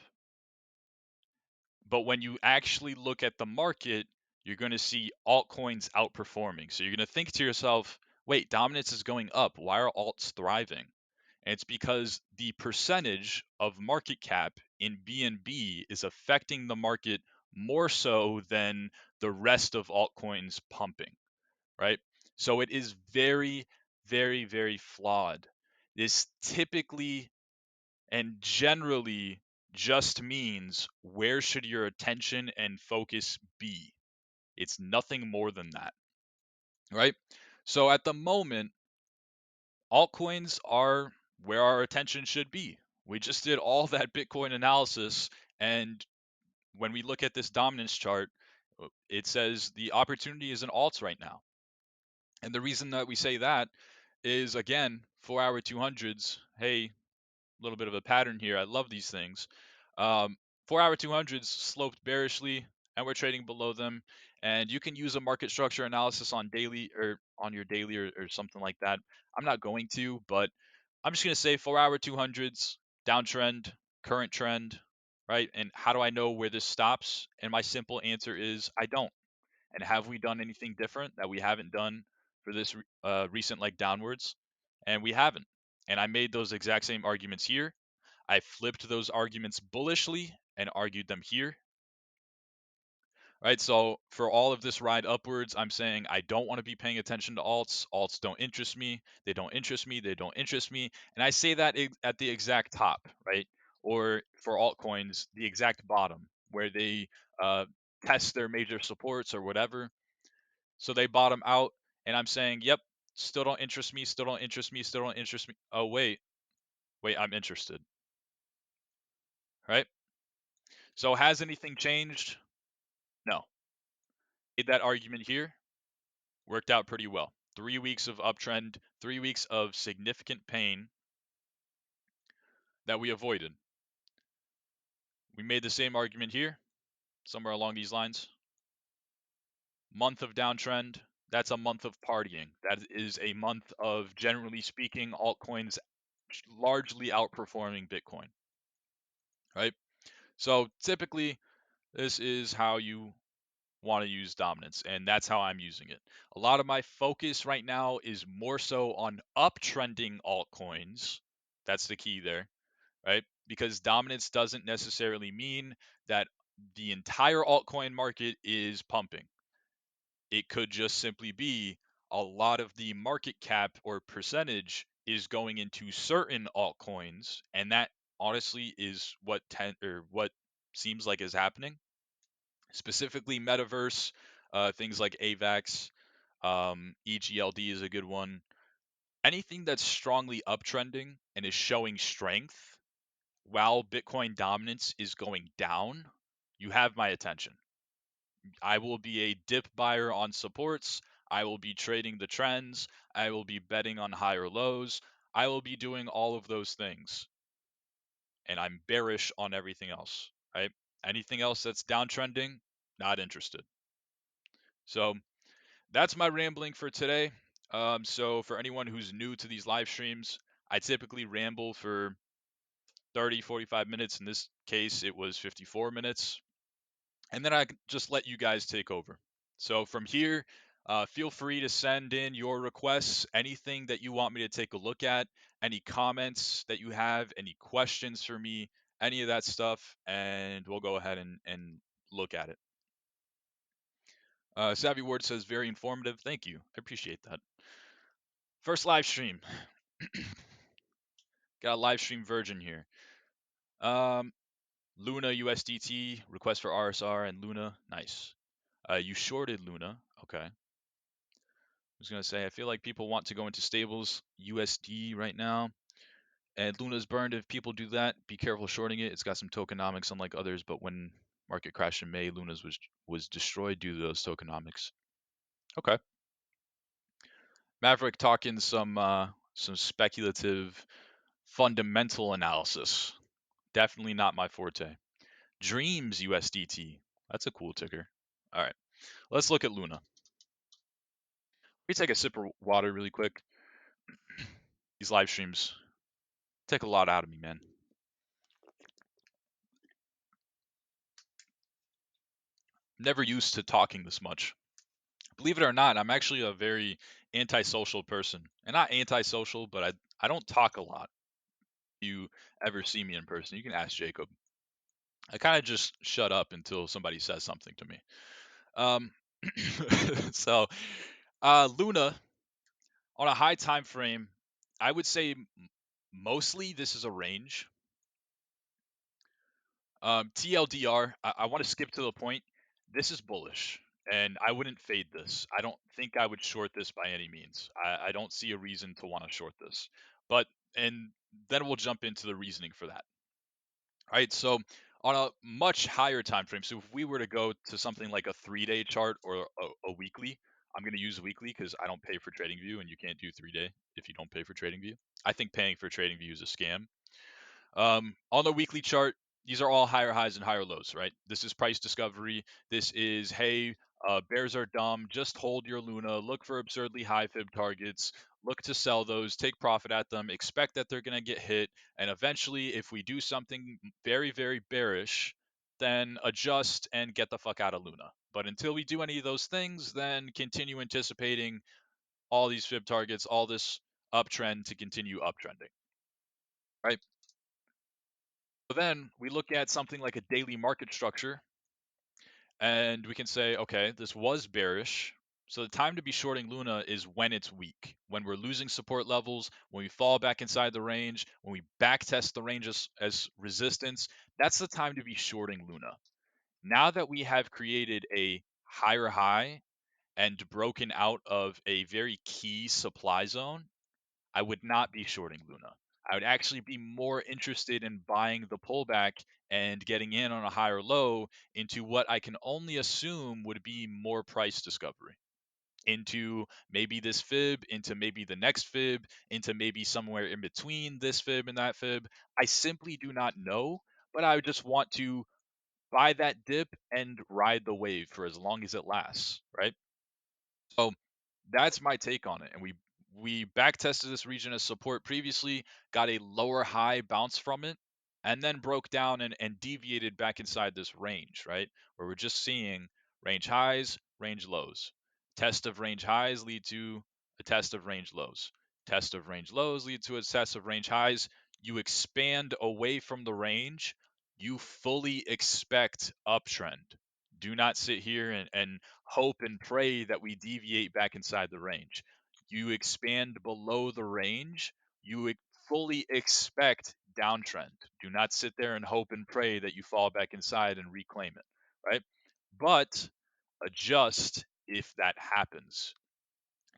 But when you actually look at the market, you're going to see altcoins outperforming. So you're going to think to yourself, wait, dominance is going up. Why are alts thriving? And it's because the percentage of market cap in BNB is affecting the market more so than the rest of altcoins pumping, right? So it is very, very, very flawed. This typically and generally just means where should your attention and focus be? It's nothing more than that, right? So at the moment, altcoins are where our attention should be. We just did all that Bitcoin analysis, and when we look at this dominance chart, it says the opportunity is in alts right now. And the reason that we say that is, again, 4-hour 200s. Hey, little bit of a pattern here. I love these things. 4-hour 200s sloped bearishly, and we're trading below them. And you can use a market structure analysis on daily or on your daily or something like that. I'm not going to, but I'm just going to say 4-hour 200s, downtrend, current trend, right? And how do I know where this stops? And my simple answer is I don't. And have we done anything different that we haven't done for this recent leg downwards? And we haven't. And I made those exact same arguments here. I flipped those arguments bullishly and argued them here. Right. So for all of this ride upwards, I'm saying I don't want to be paying attention to alts. Alts don't interest me. They don't interest me. They don't interest me. And I say that at the exact top, right? or for altcoins, the exact bottom where they uh, test their major supports or whatever. So they bottom out, and I'm saying, yep, still don't interest me, still don't interest me, still don't interest me. Oh, wait, I'm interested, right? So has anything changed? No. Made that argument here, worked out pretty well. 3 weeks of uptrend, 3 weeks of significant pain that we avoided. We made the same argument here, somewhere along these lines. Month of downtrend, that's a month of partying. That is a month of, generally speaking, altcoins largely outperforming Bitcoin, right? So typically, this is how you want to use dominance, and that's how I'm using it. A lot of my focus right now is more so on uptrending altcoins. That's the key there, right? Because dominance doesn't necessarily mean that the entire altcoin market is pumping. It could just simply be a lot of the market cap or percentage is going into certain altcoins, and that honestly is what seems like is happening. Specifically, metaverse, things like AVAX, EGLD is a good one. Anything that's strongly uptrending and is showing strength while Bitcoin dominance is going down, you have my attention. I will be a dip buyer on supports. I will be trading the trends. I will be betting on higher lows. I will be doing all of those things. And I'm bearish on everything else, right? Anything else that's downtrending, not interested. So that's my rambling for today. So for anyone who's new to these live streams, I typically ramble for 30, 45 minutes. In this case, it was 54 minutes. And then I just let you guys take over. So from here, feel free to send in your requests, anything that you want me to take a look at, any comments that you have, any questions for me, any of that stuff, and we'll go ahead and look at it. Savvy Ward says, very informative. Thank you. I appreciate that. First live stream. Got a live stream virgin here. Luna USDT, request for RSR and Luna. Nice. You shorted Luna. Okay. I was going to say, I feel like people want to go into stables USD right now. And Luna's burned. If people do that, be careful shorting it. It's got some tokenomics unlike others, but when market crashed in May, Luna's was destroyed due to those tokenomics. Okay. Maverick talking some speculative fundamental analysis. Definitely not my forte. Dreams USDT. That's a cool ticker. All right. Let's look at Luna. Let me take a sip of water really quick. These live streams take a lot out of me, man. Never used to talking this much. Believe it or not, I'm actually a very antisocial person. And not antisocial, but I don't talk a lot. If you ever see me in person, you can ask Jacob. I kind of just shut up until somebody says something to me. Um, so Luna on a high time frame, I would say mostly this is a range. TLDR, I want to skip to the point. This is bullish, and I wouldn't fade this. I don't think I would short this by any means. I don't see a reason to want to short this. But, and then we'll jump into the reasoning for that. All right, so on a much higher time frame, so if we were to go to something like a 3-day chart or a weekly, I'm going to use weekly because I don't pay for TradingView, and you can't do 3-day if you don't pay for TradingView. I think paying for TradingView is a scam. On the weekly chart, these are all higher highs and higher lows, right? This is price discovery. This is, hey, bears are dumb. Just hold your Luna. Look for absurdly high fib targets. Look to sell those. Take profit at them. Expect that they're going to get hit. And eventually, if we do something very, very bearish, then adjust and get the fuck out of Luna. But until we do any of those things, then continue anticipating all these fib targets, all this uptrend to continue uptrending, right? So then we look at something like a daily market structure and we can say, okay, this was bearish. So the time to be shorting Luna is when it's weak, when we're losing support levels, when we fall back inside the range, when we back test the range as resistance. That's the time to be shorting Luna. Now that we have created a higher high and broken out of a very key supply zone, I would not be shorting Luna. I would actually be more interested in buying the pullback and getting in on a higher low into what I can only assume would be more price discovery. Into maybe this fib, into maybe the next fib, into maybe somewhere in between this fib and that fib. I simply do not know, but I would just want to buy that dip and ride the wave for as long as it lasts, right? So that's my take on it. And we back tested this region as support previously, got a lower high bounce from it, and then broke down and deviated back inside this range, right? Where we're just seeing range highs, range lows. Test of range highs lead to a test of range lows. Test of range lows lead to a test of range highs. You expand away from the range, you fully expect uptrend. Do not sit here and hope and pray that we deviate back inside the range. You expand below the range, you fully expect downtrend. Do not sit there and hope and pray that you fall back inside and reclaim it, right? But adjust if that happens.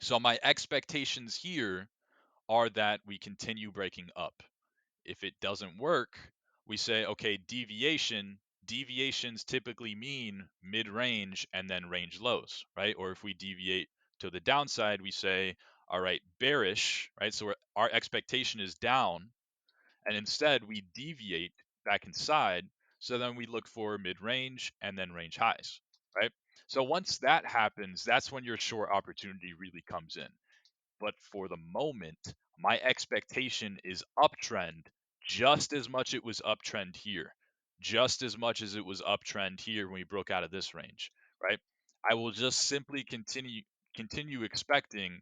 So my expectations here are that we continue breaking up. If it doesn't work, we say, okay, deviation. Deviations typically mean mid range and then range lows, right? Or if we deviate to the downside, we say, all right, bearish, right? So our expectation is down, and instead we deviate back inside. So then we look for mid range and then range highs, right? So once that happens, that's when your short opportunity really comes in. But for the moment, my expectation is uptrend just as much it was uptrend here, just as much as it was uptrend here when we broke out of this range, right? I will just simply continue expecting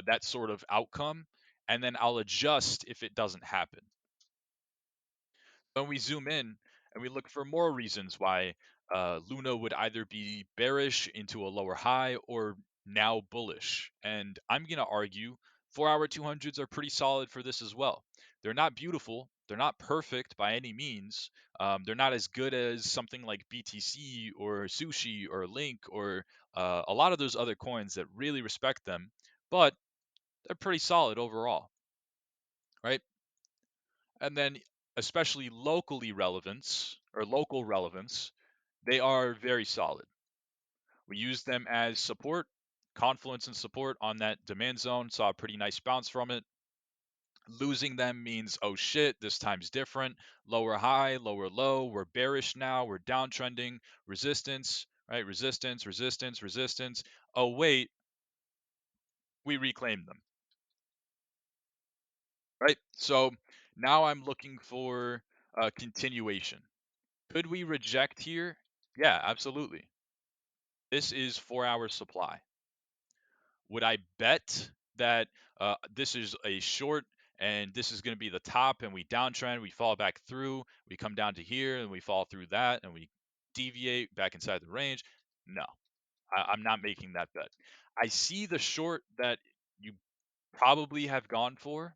that sort of outcome, and then I'll adjust if it doesn't happen. When we zoom in and we look for more reasons why Luna would either be bearish into a lower high or now bullish. And I'm going to argue 4-hour 200s are pretty solid for this as well. They're not beautiful. They're not perfect by any means. They're not as good as something like BTC or Sushi or Link or a lot of those other coins that really respect them, but they're pretty solid overall, right? And then especially local relevance, they are very solid. We use them as support, confluence and support on that demand zone. Saw a pretty nice bounce from it. Losing them means, oh shit, this time's different. Lower high, lower low. We're bearish now. We're downtrending. Resistance, right? Resistance, resistance, resistance. Oh wait, we reclaimed them, right? So now I'm looking for a continuation. Could we reject here? Yeah, absolutely. This is 4 hour supply. Would I bet that this is a short and this is going to be the top and we downtrend, we fall back through, we come down to here and we fall through that and we deviate back inside the range? No, I'm not making that bet. I see the short that you probably have gone for.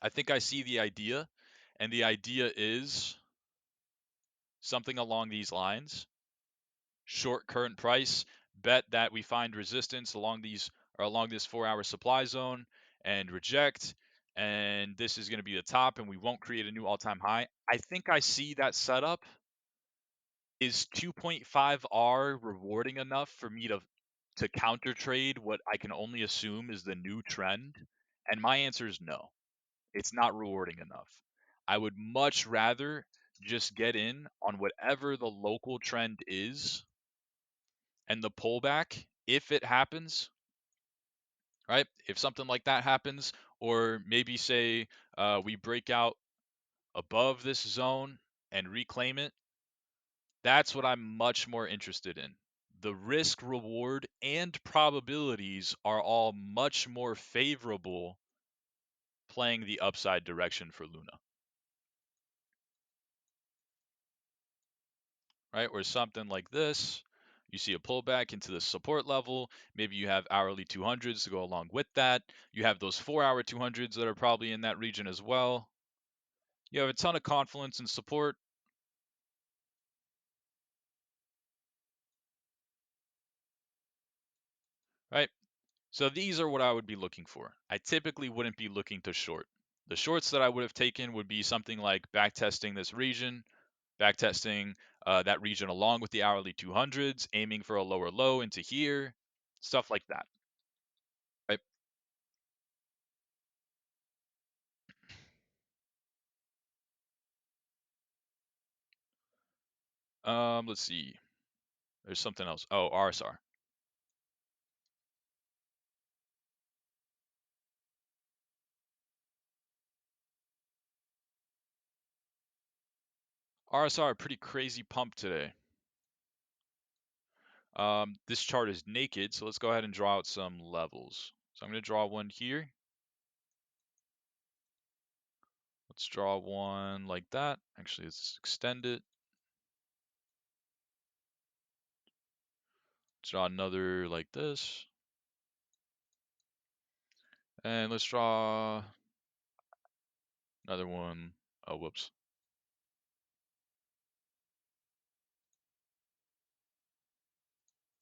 I think I see the idea, and the idea is something along these lines: short current price, bet that we find resistance along this 4 hour supply zone and reject, and this is going to be the top and we won't create a new all-time high. I think I see that setup. Is 2.5R rewarding enough for me to counter trade what I can only assume is the new trend? And my answer is no. It's not rewarding enough. I would much rather just get in on whatever the local trend is, and the pullback, if it happens, right? If something like that happens, or maybe say we break out above this zone and reclaim it, that's what I'm much more interested in. The risk, reward, and probabilities are all much more favorable playing the upside direction for Luna, right? Or something like this, You see a pullback into the support level. Maybe you have hourly 200s to go along with that. You have those 4-hour 200s that are probably in that region as well. You have a ton of confluence and support, right? So these are what I would be looking for. I typically wouldn't be looking to short. The shorts that I would have taken would be something like backtesting this region, backtesting that region along with the hourly 200s, aiming for a lower low into here, stuff like that. Right? Let's see. There's something else. Oh, RSR. RSR, a pretty crazy pump today. This chart is naked, so let's go ahead and draw out some levels. So I'm going to draw one here. Let's draw one like that. Actually, let's extend it. Let's draw another like this. And let's draw another one. Oh, whoops.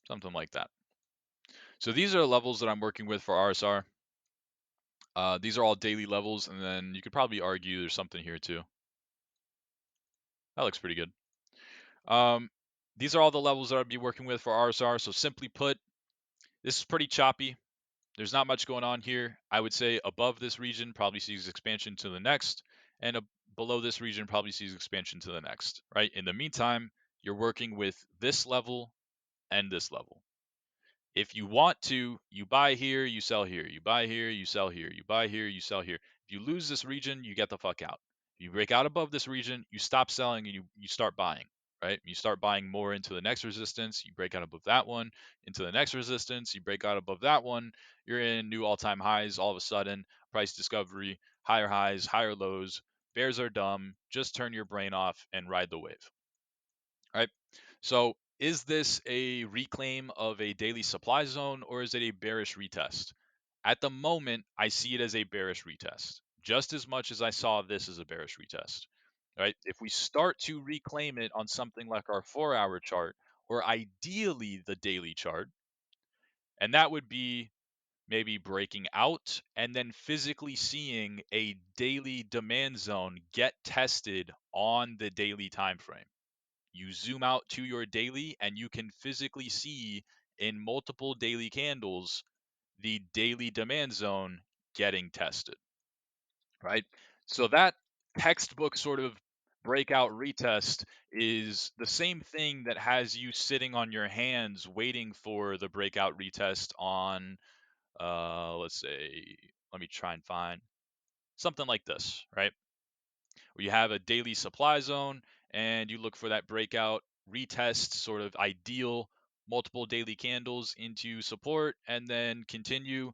Something like that. So these are the levels that I'm working with for RSR. These are all daily levels, and then you could probably argue there's something here too. That looks pretty good. Um, these are all the levels that I'd be working with for RSR. So simply put, this is pretty choppy. There's not much going on here. I would say above this region probably sees expansion to the next, and below this region probably sees expansion to the next, right? In the meantime, you're working with this level and this level. If you want to, you buy here, you sell here. You buy here, you sell here. You buy here, you sell here. If you lose this region, you get the fuck out. If you break out above this region, you stop selling and you start buying, right? You start buying more into the next resistance. You break out above that one, into the next resistance. You break out above that one. You're in new all-time highs all of a sudden. Price discovery, higher highs, higher lows. Bears are dumb. Just turn your brain off and ride the wave, right? So is this a reclaim of a daily supply zone or is it a bearish retest? At the moment, I see it as a bearish retest, just as much as I saw this as a bearish retest. Right? If we start to reclaim it on something like our 4-hour chart, or ideally the daily chart, and that would be maybe breaking out and then physically seeing a daily demand zone get tested on the daily time frame. You zoom out to your daily and you can physically see in multiple daily candles the daily demand zone getting tested, right? So that textbook sort of breakout retest is the same thing that has you sitting on your hands waiting for the breakout retest on let's say, let me try and find something like this, right? Where you have a daily supply zone and you look for that breakout retest, sort of ideal multiple daily candles into support and then continue.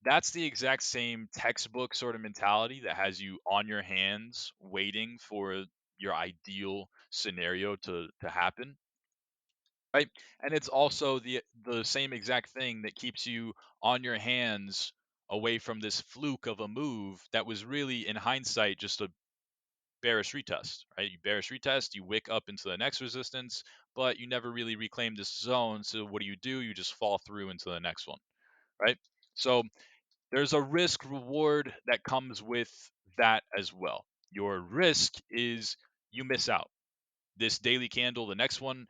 That's the exact same textbook sort of mentality that has you on your hands waiting for your ideal scenario to happen, right? And it's also the same exact thing that keeps you on your hands away from this fluke of a move that was really in hindsight just a bearish retest, right? You bearish retest, you wick up into the next resistance, but you never really reclaim this zone. So what do? You just fall through into the next one, right? So there's a risk reward that comes with that as well. Your risk is you miss out. This daily candle, the next one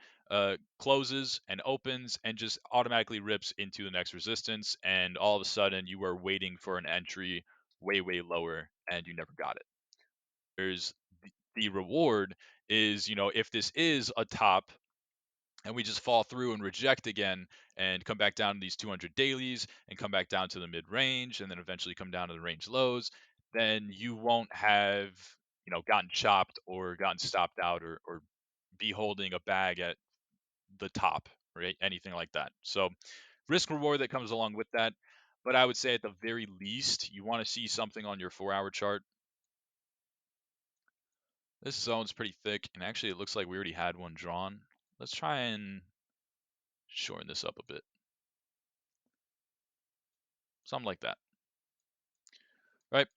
closes and opens and just automatically rips into the next resistance. And all of a sudden you are waiting for an entry way, way lower and you never got it. There's the reward is, if this is a top and we just fall through and reject again and come back down to these 200 dailies and come back down to the mid range and then eventually come down to the range lows, then you won't have, gotten chopped or gotten stopped out or be holding a bag at the top, right? Anything like that. So risk reward that comes along with that. But I would say at the very least, you want to see something on your 4-hour chart. This zone's pretty thick, and actually it looks like we already had one drawn. Let's try and Shorten this up a bit. Something like that. Right?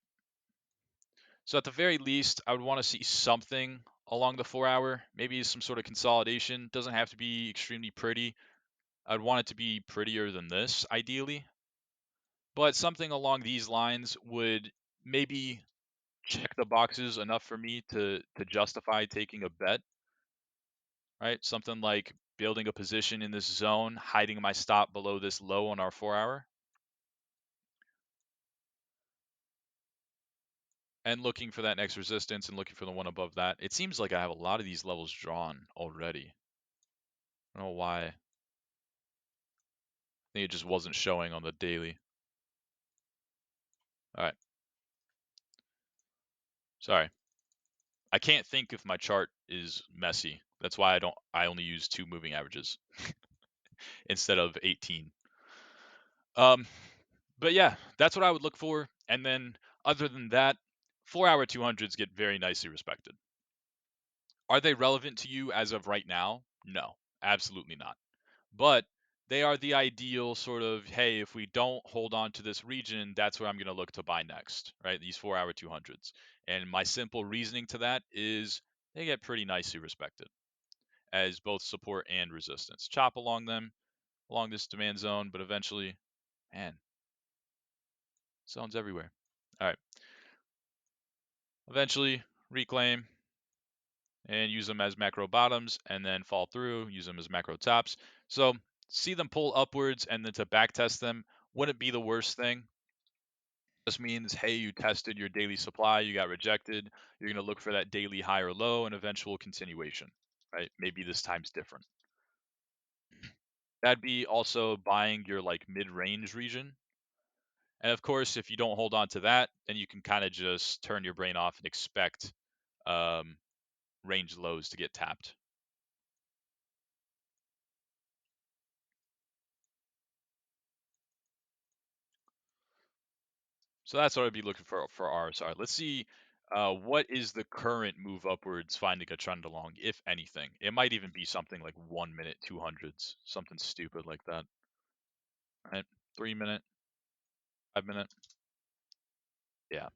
So at the very least, I would want to see something along the 4 hour, maybe some sort of consolidation. Doesn't have to be extremely pretty. I'd want it to be prettier than this, ideally. But something along these lines would maybe check the boxes enough for me to justify taking a bet, right? Something like building a position in this zone, hiding my stop below this low on our 4 hour, and looking for that next resistance and looking for the one above that. It seems like I have a lot of these levels drawn already. I don't know why. I think it just wasn't showing on the daily. All right. Sorry. I can't think if my chart is messy. That's why I only use 2 moving averages instead of 18. But yeah, that's what I would look for. And then other than that, 4 hour 200s get very nicely respected. Are they relevant to you as of right now? No, absolutely not. But they are the ideal sort of, hey, if we don't hold on to this region, that's where I'm going to look to buy next, right? These 4 hour 200s. And my simple reasoning to that is they get pretty nicely respected as both support and resistance. Chop along them, along this demand zone, but eventually, man, zones everywhere. All right. Eventually, reclaim and use them as macro bottoms and then fall through, use them as macro tops. So see them pull upwards and then to back test them wouldn't be the worst thing. This means, hey, you tested your daily supply, you got rejected. You're going to look for that daily high or low and eventual continuation, right? Maybe this time's different. That'd be also buying your like mid-range region. And of course, if you don't hold on to that, then you can kind of just turn your brain off and expect um, range lows to get tapped. So that's what I'd be looking for RSR. Let's see what is the current move upwards finding a trend along, if anything. It might even be something like 1 minute 200s, something stupid like that. Right? 3 minute, 5 minute. Yeah.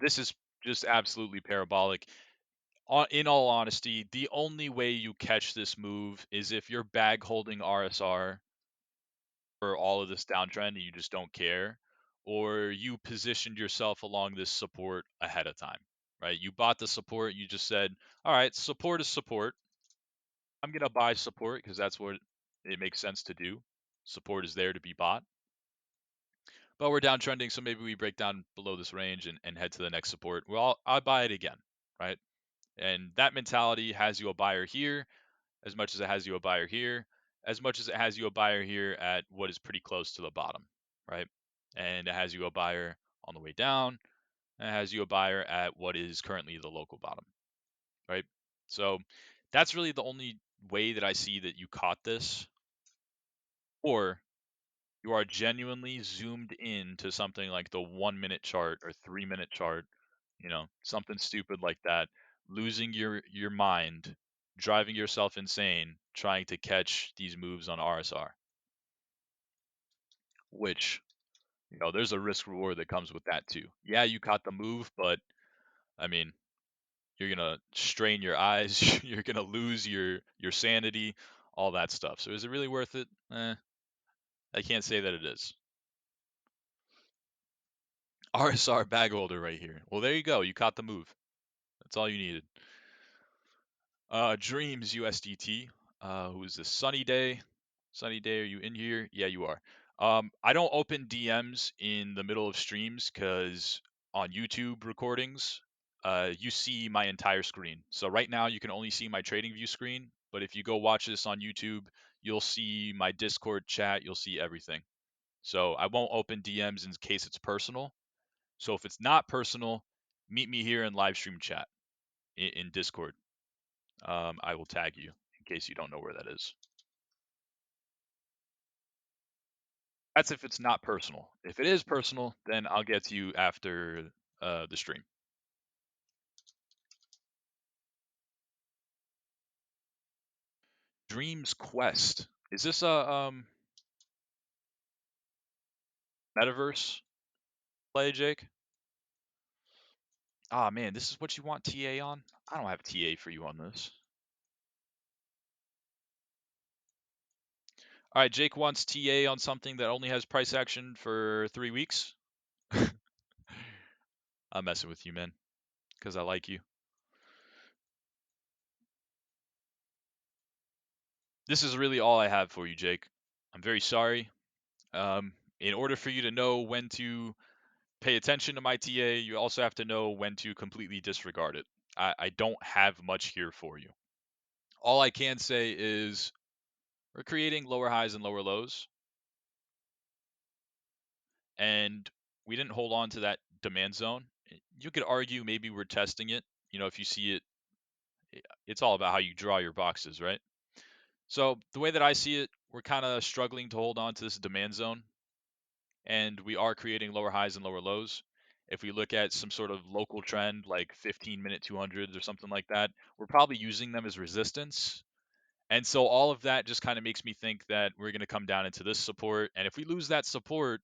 This is just absolutely parabolic. In all honesty, the only way you catch this move is if you're bag holding RSR for all of this downtrend and you just don't care, or you positioned yourself along this support ahead of time, right? You bought the support, you just said, all right, support is support. I'm going to buy support because that's what it makes sense to do. Support is there to be bought. But we're downtrending, so maybe we break down below this range and head to the next support. Well, I'll buy it again, right? And that mentality has you a buyer here as much as it has you a buyer here, as much as it has you a buyer here at what is pretty close to the bottom, right? And it has you a buyer on the way down, and it has you a buyer at what is currently the local bottom, right? So that's really the only way that I see that you caught this, or you are genuinely zoomed in to something like the 1 minute chart or 3 minute chart, something stupid like that, losing your mind, driving yourself insane, trying to catch these moves on RSR. Which, there's a risk reward that comes with that too. Yeah, you caught the move, but I mean, you're gonna strain your eyes, you're gonna lose your sanity, all that stuff. So is it really worth it? I can't say that it is. RSR bag holder right here. Well, there you go. You caught the move. That's all you needed. Dreams USDT. Who is this? Sunny Day. Sunny Day, are you in here? Yeah, you are. I don't open DMs in the middle of streams because on YouTube recordings, you see my entire screen. So right now you can only see my trading view screen, but if you go watch this on YouTube, you'll see my Discord chat, you'll see everything. So I won't open DMs in case it's personal. So if it's not personal, meet me here in live stream chat in Discord. I will tag you in case you don't know where that is. That's if it's not personal. If it is personal, then I'll get to you after the stream. Dreams Quest. Is this a metaverse play, Jake? Ah, man, this is what you want TA on? I don't have TA for you on this. All right, Jake wants TA on something that only has price action for 3 weeks. I'm messing with you, man, because I like you. This is really all I have for you, Jake. I'm very sorry. In order for you to know when to pay attention to my TA, you also have to know when to completely disregard it. I don't have much here for you. All I can say is we're creating lower highs and lower lows, and we didn't hold on to that demand zone. You could argue maybe we're testing it. If you see it, it's all about how you draw your boxes, right? So the way that I see it, we're kind of struggling to hold on to this demand zone, and we are creating lower highs and lower lows. If we look at some sort of local trend like 15-minute 200s or something like that, we're probably using them as resistance. And so all of that just kind of makes me think that we're going to come down into this support. And if we lose that support,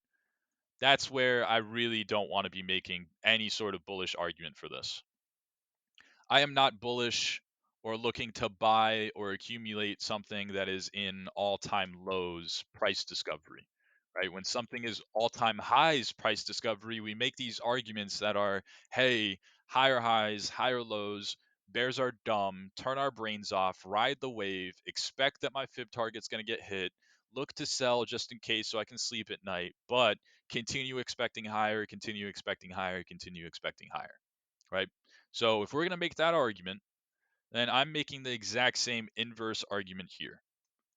that's where I really don't want to be making any sort of bullish argument for this. I am not bullish or looking to buy or accumulate something that is in all-time lows price discovery, right? When something is all-time highs price discovery, we make these arguments that are, hey, higher highs, higher lows, bears are dumb, turn our brains off, ride the wave, expect that my fib target's going to get hit, look to sell just in case so I can sleep at night, but continue expecting higher, continue expecting higher, continue expecting higher, right? So if we're going to make that argument, then I'm making the exact same inverse argument here.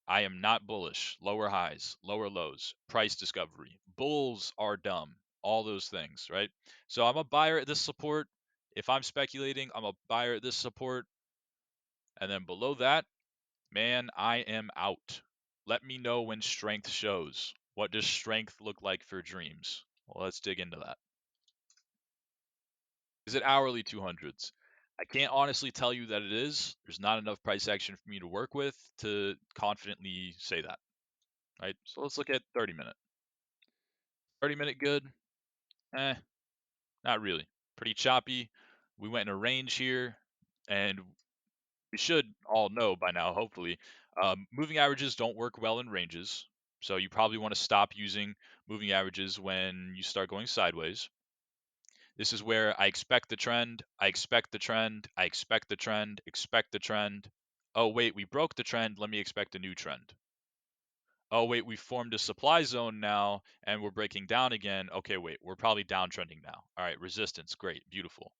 I am not bullish. Lower highs, lower lows, price discovery. Bulls are dumb. All those things, right? So I'm a buyer at this support. If I'm speculating, I'm a buyer at this support. And then below that, man, I am out. Let me know when strength shows. What does strength look like for dreams? Well, let's dig into that. Is it hourly 200s? I can't honestly tell you that it is. There's not enough price action for me to work with to confidently say that, right? So let's look at 30-minute. 30-minute good? Eh, not really. Pretty choppy. We went in a range here, and we should all know by now, hopefully, moving averages don't work well in ranges. So you probably want to stop using moving averages when you start going sideways. This is where I expect the trend, I expect the trend, I expect the trend, expect the trend. Oh, wait, we broke the trend. Let me expect a new trend. Oh, wait, we formed a supply zone now and we're breaking down again. Okay, wait, we're probably downtrending now. All right, resistance, great, beautiful.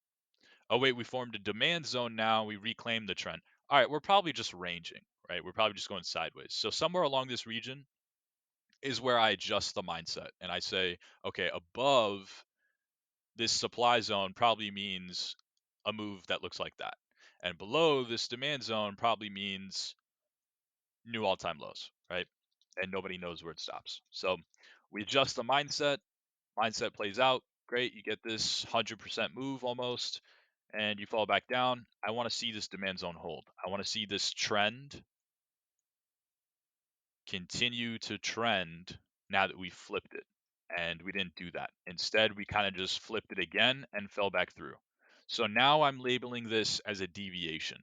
Oh, wait, we formed a demand zone now. We reclaimed the trend. All right, we're probably just ranging, right? We're probably just going sideways. So somewhere along this region is where I adjust the mindset and I say, okay, above this supply zone probably means a move that looks like that. And below this demand zone probably means new all-time lows, right? And nobody knows where it stops. So we adjust the mindset plays out, great, you get this 100% move almost, and you fall back down. I want to see this demand zone hold. I want to see this trend continue to trend now that we flipped it. And we didn't do that. Instead, we kind of just flipped it again and fell back through. So now I'm labeling this as a deviation.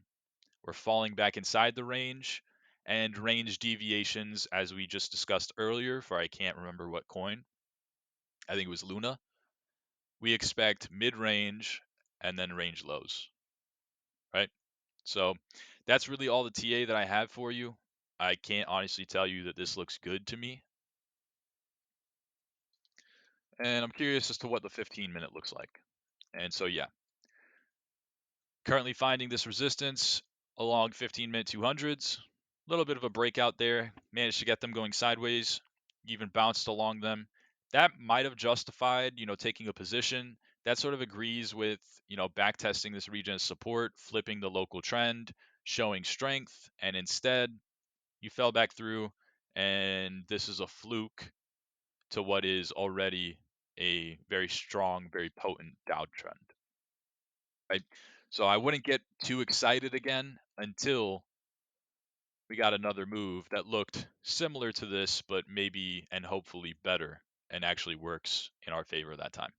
We're falling back inside the range, and range deviations, as we just discussed earlier, for I can't remember what coin, I think it was Luna, we expect mid-range and then range lows, right? So that's really all the TA that I have for you. I can't honestly tell you that this looks good to me. And I'm curious as to what the 15-minute looks like. And so, yeah, currently finding this resistance along 15-minute 200s. A little bit of a breakout there. Managed to get them going sideways. Even bounced along them. That might have justified, taking a position. That sort of agrees with, back testing this region as support, flipping the local trend, showing strength, and instead you fell back through, and this is a fluke to what is already a very strong, very potent downtrend. Right? So I wouldn't get too excited again until we got another move that looked similar to this, but maybe and hopefully better and actually works in our favor that time,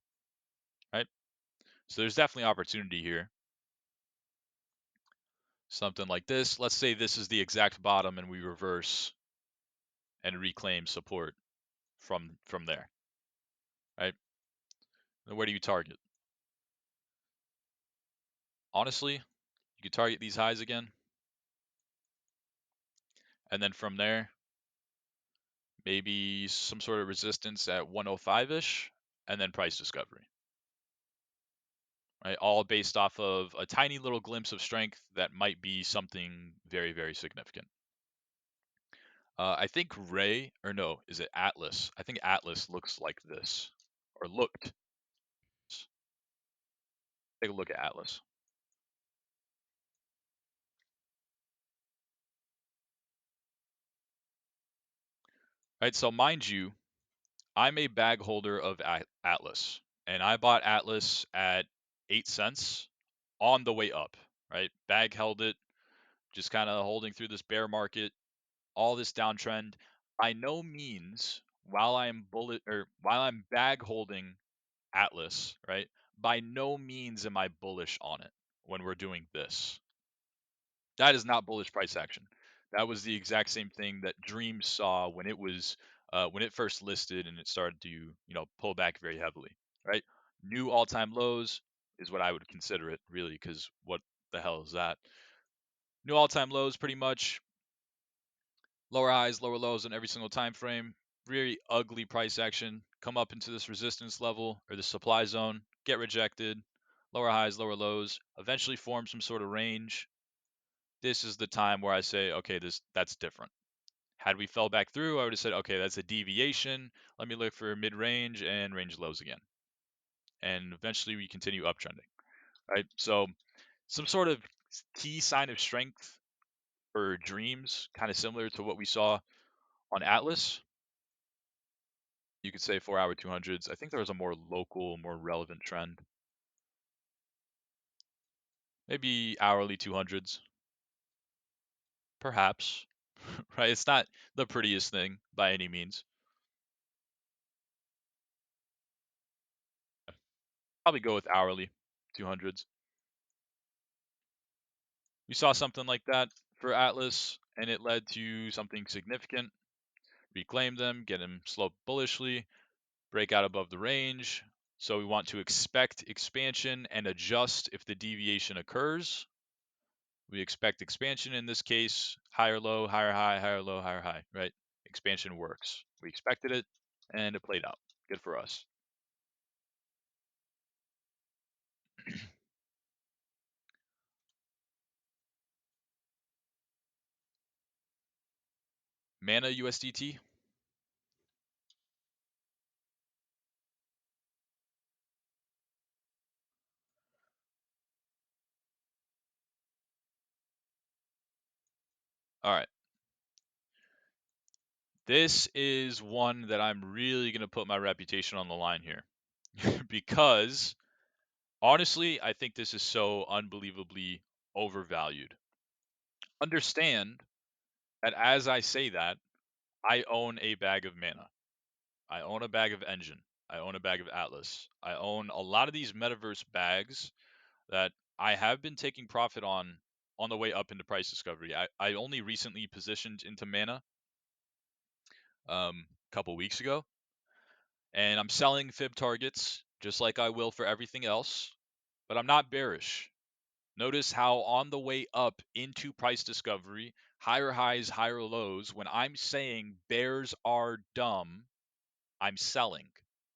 right? So there's definitely opportunity here. Something like this. Let's say this is the exact bottom and we reverse and reclaim support from there, right? And where do you target? Honestly, you could target these highs again, and then from there, maybe some sort of resistance at 105-ish, and then price discovery, right? All based off of a tiny little glimpse of strength that might be something very, very significant. I think Ray, or no, is it Atlas? I think Atlas looks like this, or looked. Take a look at Atlas. Right, so mind you, I'm a bag holder of Atlas, and I bought Atlas at 8 cents on the way up, right? Bag held it, just kind of holding through this bear market, all this downtrend. By no means, while I'm bag holding Atlas, right? By no means am I bullish on it when we're doing this. That is not bullish price action. That was the exact same thing that Dream saw when it first listed and it started to pull back very heavily. Right, new all-time lows is what I would consider it really, because what the hell is that? New all-time lows, pretty much lower highs, lower lows on every single time frame. Very ugly price action. Come up into this resistance level or the supply zone, get rejected. Lower highs, lower lows. Eventually form some sort of range. This is the time where I say, okay, that's different. Had we fell back through, I would have said, okay, that's a deviation. Let me look for mid-range and range lows again. And eventually we continue uptrending, right? So some sort of key sign of strength for dreams, kind of similar to what we saw on Atlas. You could say 4-hour 200s. I think there was a more local, more relevant trend. Maybe hourly 200s, perhaps. Right? It's not the prettiest thing by any means. Probably go with hourly 200s. We saw something like that for Atlas, and it led to something significant. Reclaim them, get them slope bullishly, break out above the range. So we want to expect expansion and adjust if the deviation occurs. We expect expansion in this case, higher low, higher high, higher low, higher high, right? Expansion works. We expected it, and it played out. Good for us. Mana USDT. All right. This is one that I'm really going to put my reputation on the line here because honestly, I think this is so unbelievably overvalued. Understand that as I say that, I own a bag of mana. I own a bag of Engine. I own a bag of Atlas. I own a lot of these metaverse bags that I have been taking profit on the way up into price discovery. I only recently positioned into mana a couple weeks ago, and I'm selling fib targets just like I will for everything else, but I'm not bearish. Notice how on the way up into price discovery, higher highs, higher lows, when I'm saying bears are dumb, I'm selling.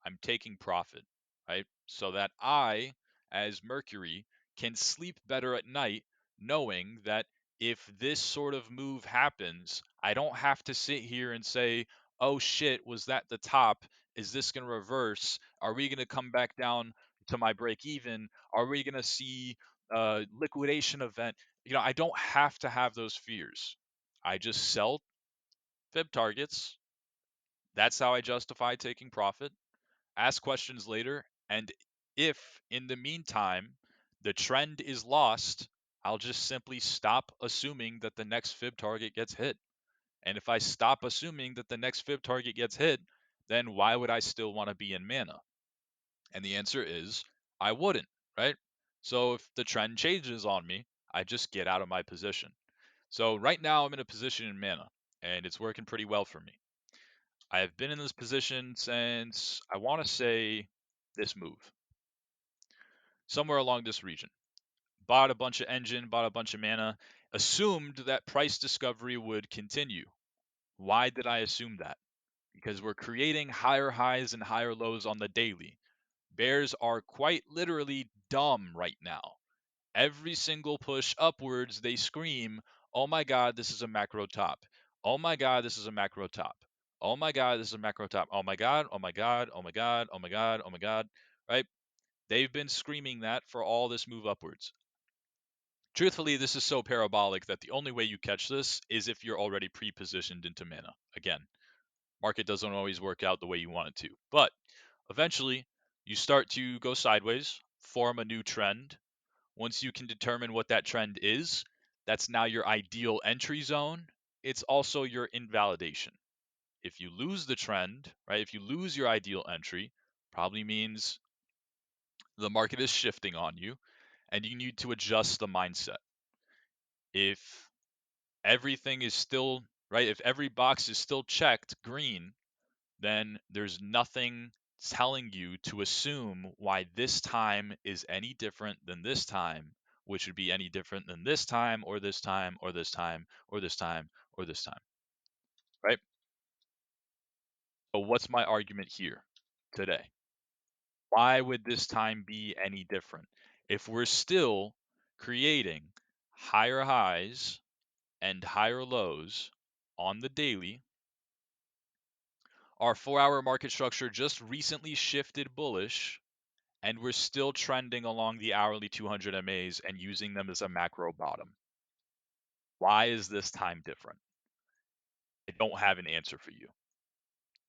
I'm taking profit, right? So that I, as Mercury, can sleep better at night knowing that if this sort of move happens, I don't have to sit here and say, oh shit, was that the top? Is this going to reverse? Are we going to come back down to my break even? Are we going to see a liquidation event? I don't have to have those fears. I just sell fib targets. That's how I justify taking profit. Ask questions later, and if in the meantime the trend is lost, I'll just simply stop assuming that the next fib target gets hit. And if I stop assuming that the next fib target gets hit, then why would I still want to be in mana? And the answer is I wouldn't, right? So if the trend changes on me, I just get out of my position. So right now I'm in a position in mana, and it's working pretty well for me. I have been in this position since I want to say this move, somewhere along this region. Bought a bunch of engine, bought a bunch of mana, assumed that price discovery would continue. Why did I assume that? Because we're creating higher highs and higher lows on the daily. Bears are quite literally dumb right now. Every single push upwards, they scream, "Oh my god, this is a macro top. Oh my god, this is a macro top. Oh my god, this is a macro top. Oh my god, oh my god, oh my god, oh my god, oh my god." Right? They've been screaming that for all this move upwards. Truthfully, this is so parabolic that the only way you catch this is if you're already pre-positioned into mana. Again, market doesn't always work out the way you want it to. But eventually, you start to go sideways, form a new trend. Once you can determine what that trend is, that's now your ideal entry zone. It's also your invalidation. If you lose the trend, right, if you lose your ideal entry, probably means the market is shifting on you and you need to adjust the mindset. If everything is still, right, if every box is still checked green, then there's nothing telling you to assume why this time is any different than this time, which would be any different than this time, or this time, or this time, or this time, or this time, right? So, what's my argument here today? Why would this time be any different? If we're still creating higher highs and higher lows on the daily, our 4-hour market structure just recently shifted bullish, and we're still trending along the hourly 200 MAs and using them as a macro bottom. Why is this time different? I don't have an answer for you.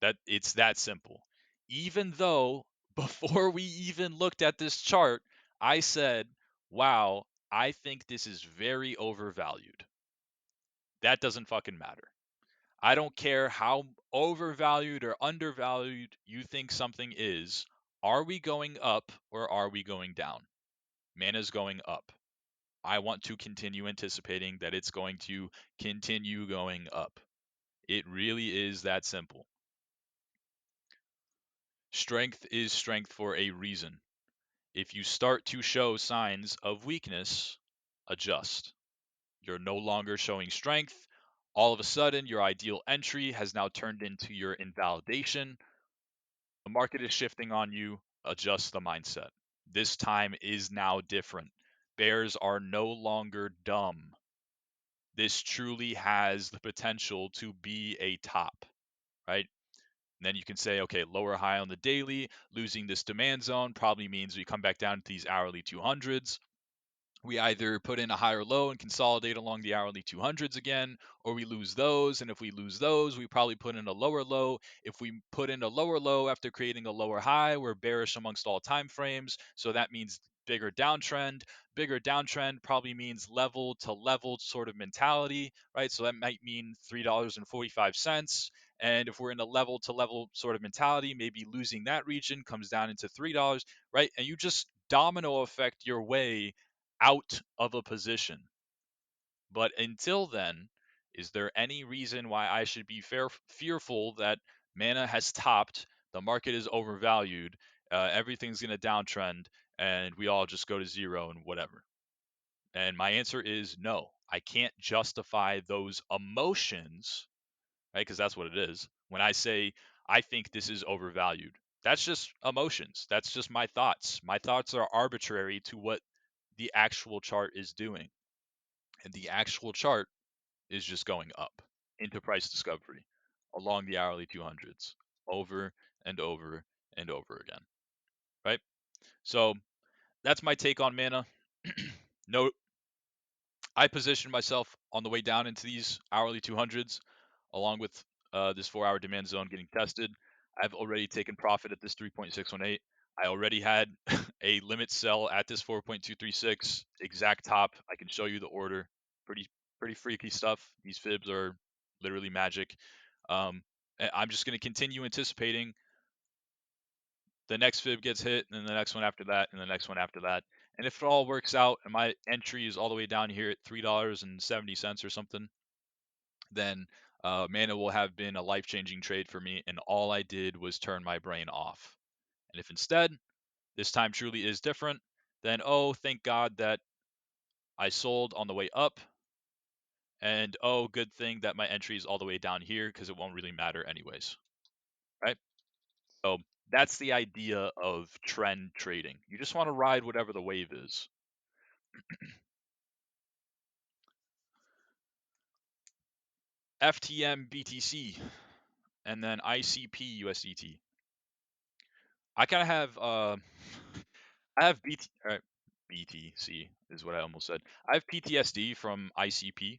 That it's that simple. Even though before we even looked at this chart, I said, "Wow, I think this is very overvalued." That doesn't fucking matter. I don't care how overvalued or undervalued you think something is. Are we going up or are we going down? Mana's going up. I want to continue anticipating that it's going to continue going up. It really is that simple. Strength is strength for a reason. If you start to show signs of weakness, adjust. You're no longer showing strength. All of a sudden, your ideal entry has now turned into your invalidation. The market is shifting on you. Adjust the mindset. This time is now different. Bears are no longer dumb. This truly has the potential to be a top, right? And then you can say, okay, lower high on the daily, losing this demand zone probably means we come back down to these hourly 200s. We either put in a higher low and consolidate along the hourly 200s again, or we lose those. And if we lose those, we probably put in a lower low. If we put in a lower low after creating a lower high, we're bearish amongst all time frames. So that means bigger downtrend. Bigger downtrend probably means level to level sort of mentality, right? So that might mean $3.45. And if we're in a level to level sort of mentality, maybe losing that region comes down into $3, right? And you just domino effect your way out of a position. But until then, is there any reason why I should be fearful that mana has topped, the market is overvalued, everything's going to downtrend, and we all just go to zero and whatever? And my answer is no. I can't justify those emotions, right? Because that's what it is. When I say I think this is overvalued, that's just emotions. That's just my thoughts. My thoughts are arbitrary to what the actual chart is doing. And the actual chart is just going up into price discovery along the hourly 200s over and over and over again. Right? So that's my take on mana. Note, I positioned myself on the way down into these hourly 200s along with this 4-hour demand zone getting tested. I've already taken profit at this 3.618. I already had a limit sell at this 4.236 exact top. I can show you the order. Pretty pretty freaky stuff. These fibs are literally magic. Um, I'm just going to continue anticipating the next fib gets hit, and then the next one after that, and the next one after that. And if it all works out, and my entry is all the way down here at $3.70 or something, then man, it will have been a life-changing trade for me, and all I did was turn my brain off. And if instead this time truly is different, then oh, thank God that I sold on the way up, and oh, good thing that my entry is all the way down here because it won't really matter anyways, right? So that's the idea of trend trading. You just want to ride whatever the wave is. FTM BTC and then ICP USDT. I kind of have I have BTC is what I almost said. I have PTSD from ICP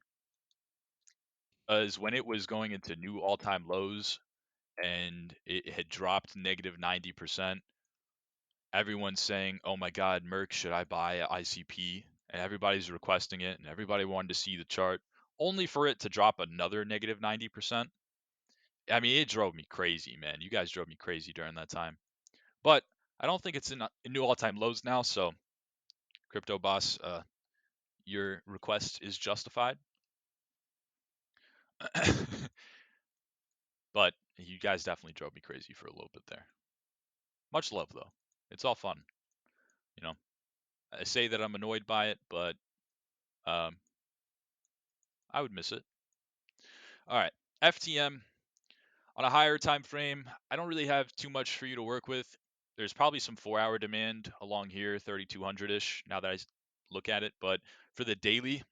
because when it was going into new all-time lows and it had dropped negative 90%, everyone's saying, "Oh my God, Merc, should I buy ICP?" And everybody's requesting it, and everybody wanted to see the chart, only for it to drop another negative 90%. I mean, it drove me crazy, man. You guys drove me crazy during that time. But I don't think it's in new all-time lows now. So, crypto boss, your request is justified. But you guys definitely drove me crazy for a little bit there. Much love though. It's all fun, you know. I say that I'm annoyed by it, but um, I would miss it. All right, FTM on a higher time frame. I don't really have too much for you to work with. There's probably some 4-hour demand along here, 3200 ish. Now that I look at it, but for the daily,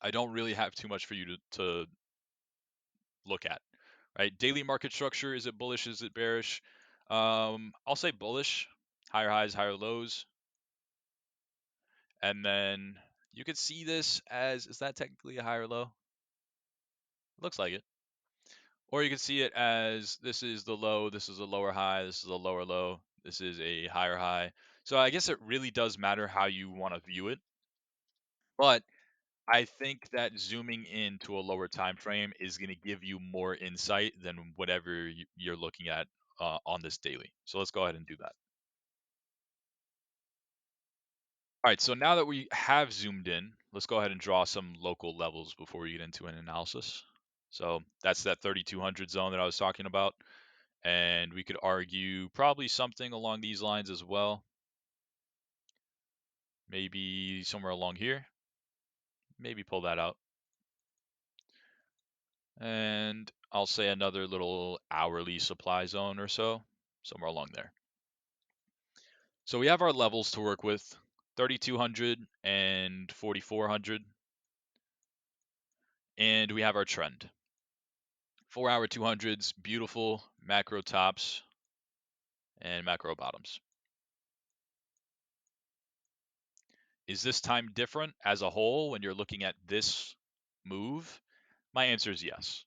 I don't really have too much for you to look at. Right, daily market structure. Is it bullish? Is it bearish? I'll say bullish. Higher highs, higher lows, and then you could see this as, is that technically a higher low? Looks like it. Or you can see it as this is the low, this is a lower high, this is a lower low, this is a higher high. So I guess it really does matter how you want to view it. But I think that zooming into a lower time frame is going to give you more insight than whatever you're looking at on this daily. So let's go ahead and do that. All right, so now that we have zoomed in, let's go ahead and draw some local levels before we get into an analysis. So that's that 3200 zone that I was talking about. And we could argue probably something along these lines as well. Maybe somewhere along here. Maybe pull that out. And I'll say another little hourly supply zone or so, somewhere along there. So we have our levels to work with, 3200 and 4400. And we have our trend. 4-hour 200s, beautiful macro tops and macro bottoms. Is this time different as a whole when you're looking at this move? My answer is yes.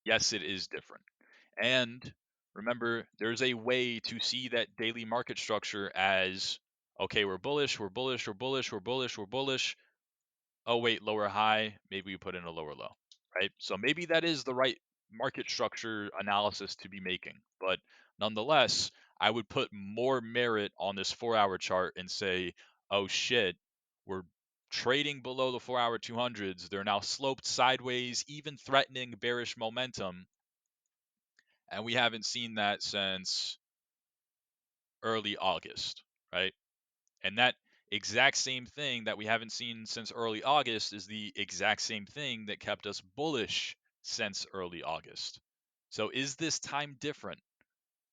Yes, it is different. And remember, there's a way to see that daily market structure as, okay, we're bullish, we're bullish, we're bullish, we're bullish, we're bullish. Oh, wait, lower high. Maybe we put in a lower low, right? So maybe that is the right market structure analysis to be making. But nonetheless, I would put more merit on this 4-hour chart and say, oh shit, we're trading below the 4-hour 200s. They're now sloped sideways, even threatening bearish momentum. And we haven't seen that since early August, right? And that exact same thing that we haven't seen since early August is the exact same thing that kept us bullish since early August. So is this time different?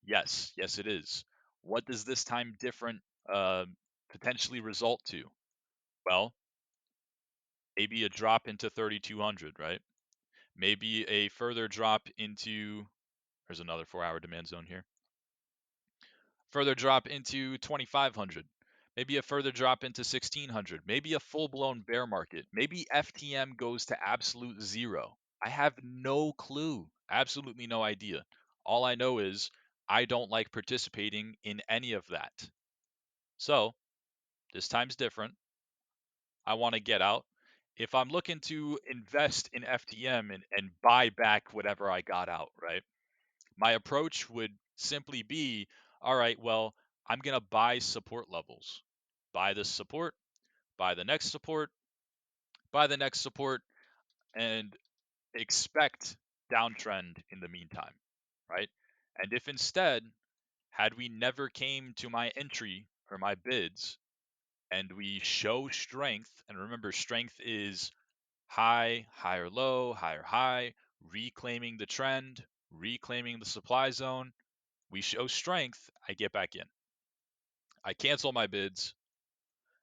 Yes, yes, it is. What does this time different uh, potentially result to? Well, maybe a drop into 3200, right? Maybe a further drop into, there's another 4-hour demand zone here. Further drop into 2500, maybe a further drop into 1600, maybe a full-blown bear market, maybe FTM goes to absolute zero. I have no clue, absolutely no idea. All I know is I don't like participating in any of that. So this time's different. I want to get out. If I'm looking to invest in FTM and buy back whatever I got out, right? My approach would simply be, all right, well, I'm going to buy support levels. Buy this support, buy the next support, buy the next support, and expect downtrend in the meantime, right? And if instead, had we never came to my entry or my bids and we show strength, and remember, strength is high, higher low, higher high, reclaiming the trend, reclaiming the supply zone. We show strength, I get back in. I cancel my bids.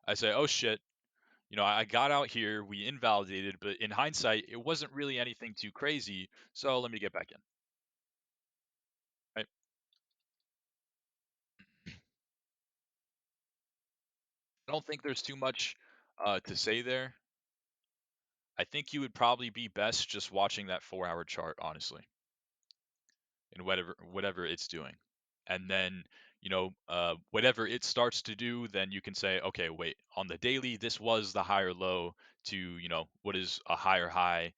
I say, oh shit, I got out here, we invalidated, but in hindsight, it wasn't really anything too crazy, so let me get back in. Right? I don't think there's too much to say there. I think you would probably be best just watching that 4-hour chart, honestly, and whatever it's doing. And then, whatever it starts to do, then you can say, okay, wait, on the daily, this was the higher low to, what is a higher high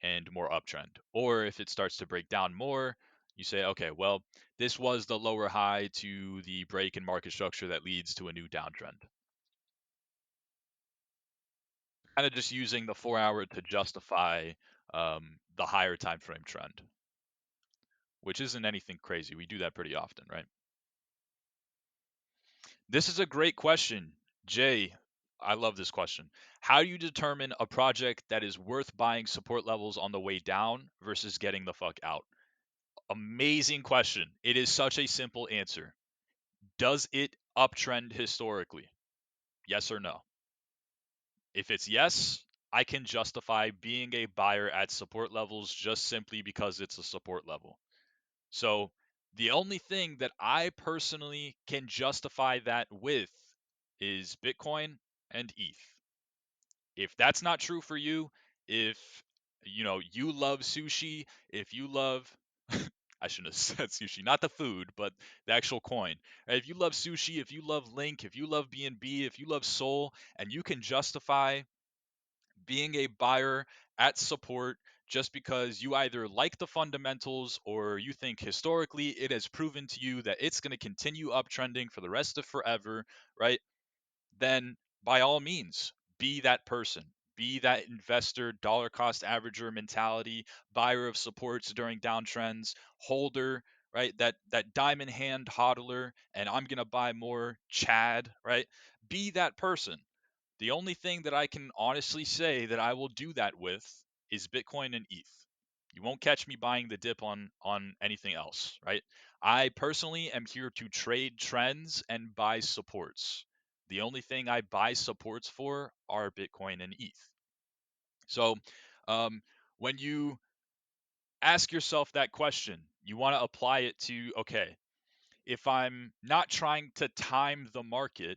and more uptrend. Or if it starts to break down more, you say, okay, well, this was the lower high to the break in market structure that leads to a new downtrend. Kind of just using the 4-hour to justify the higher time frame trend, which isn't anything crazy. We do that pretty often, right? This is a great question. Jay, I love this question. How do you determine a project that is worth buying support levels on the way down versus getting the fuck out? Amazing question. It is such a simple answer. Does it uptrend historically? Yes or no? If it's yes, I can justify being a buyer at support levels just simply because it's a support level. So the only thing that I personally can justify that with is Bitcoin and ETH. If that's not true for you, if you love sushi, if you love I shouldn't have said sushi, not the food, but the actual coin. If you love sushi, if you love Link, if you love BNB, if you love Sol, and you can justify being a buyer at support just because you either like the fundamentals or you think historically it has proven to you that it's going to continue uptrending for the rest of forever, right? Then by all means, be that person. Be that investor, dollar cost averager mentality, buyer of supports during downtrends, holder, right? That diamond hand hodler, and I'm gonna buy more Chad, right? Be that person. The only thing that I can honestly say that I will do that with is Bitcoin and ETH. You won't catch me buying the dip on anything else, right? I personally am here to trade trends and buy supports. The only thing I buy supports for are Bitcoin and ETH. So, um, when you ask yourself that question, you want to apply it to, okay, if I'm not trying to time the market,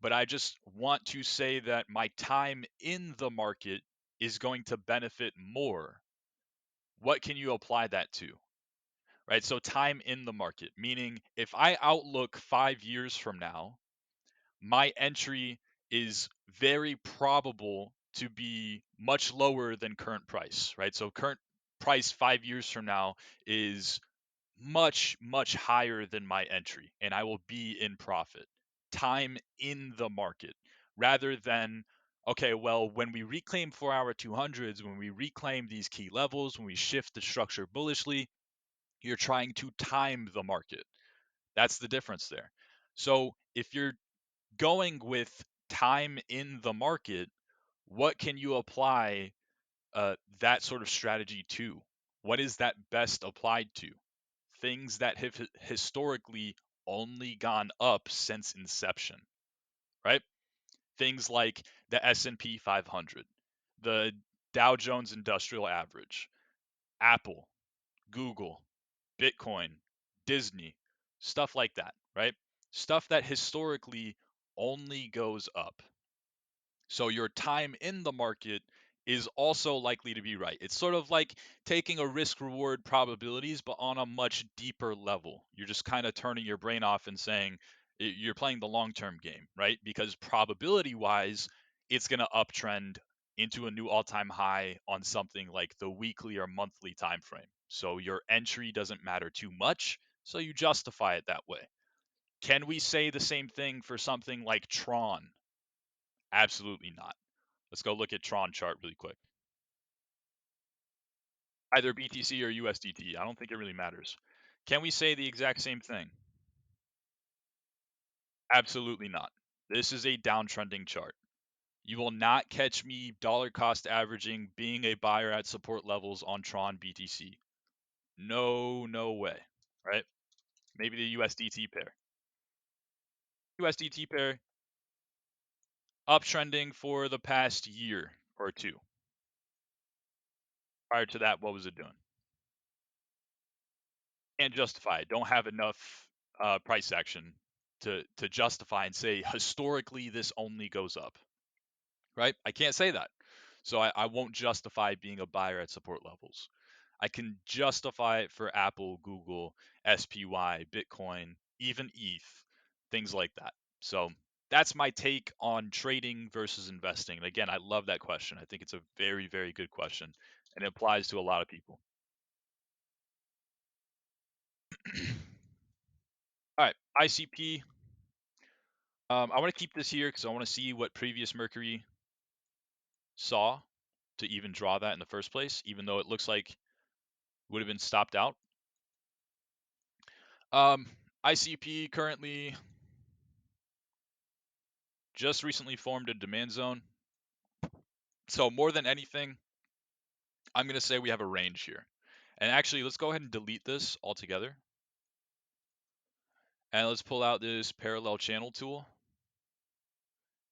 but I just want to say that my time in the market is going to benefit more. What can you apply that to? Right? So, time in the market, meaning if I outlook 5 years from now, my entry is very probable to be much lower than current price, right? So, current price 5 years from now is much, much higher than my entry, and I will be in profit. Time in the market rather than, okay, well, when we reclaim 4-hour 200s, when we reclaim these key levels, when we shift the structure bullishly, you're trying to time the market. That's the difference there. So if you're going with time in the market, what can you apply that sort of strategy to? What is that best applied to? Things that have historically only gone up since inception, right? Things like the S&P 500, the Dow Jones Industrial Average, Apple, Google, Bitcoin, Disney, stuff like that, right? Stuff that historically only goes up. So your time in the market is also likely to be right. It's sort of like taking a risk reward probabilities, but on a much deeper level. You're just kind of turning your brain off and saying you're playing the long term game, right? Because probability wise, it's going to uptrend into a new all time high on something like the weekly or monthly time frame. So your entry doesn't matter too much. So you justify it that way. Can we say the same thing for something like Tron? Absolutely not. Let's go look at Tron chart really quick. Either BTC or USDT. I don't think it really matters. Can we say the exact same thing? Absolutely not. This is a downtrending chart. You will not catch me dollar cost averaging being a buyer at support levels on Tron BTC. No, no way. Right? Maybe the USDT pair. USDT pair uptrending for the past year or two. Prior to that, what was it doing? Can't justify it. Don't have enough price action to justify and say historically this only goes up, right? I can't say that, so I won't justify being a buyer at support levels. I can justify it for Apple, Google, SPY, Bitcoin, even ETH, things like that. So that's my take on trading versus investing. And again, I love that question. I think it's a very, very good question, and it applies to a lot of people. All right, ICP. I want to keep this here because I want to see what previous Mercury saw to even draw that in the first place, even though it looks like it would have been stopped out. Um, ICP currently just recently formed a demand zone. So more than anything, I'm going to say we have a range here. And actually, let's go ahead and delete this altogether. And let's pull out this parallel channel tool.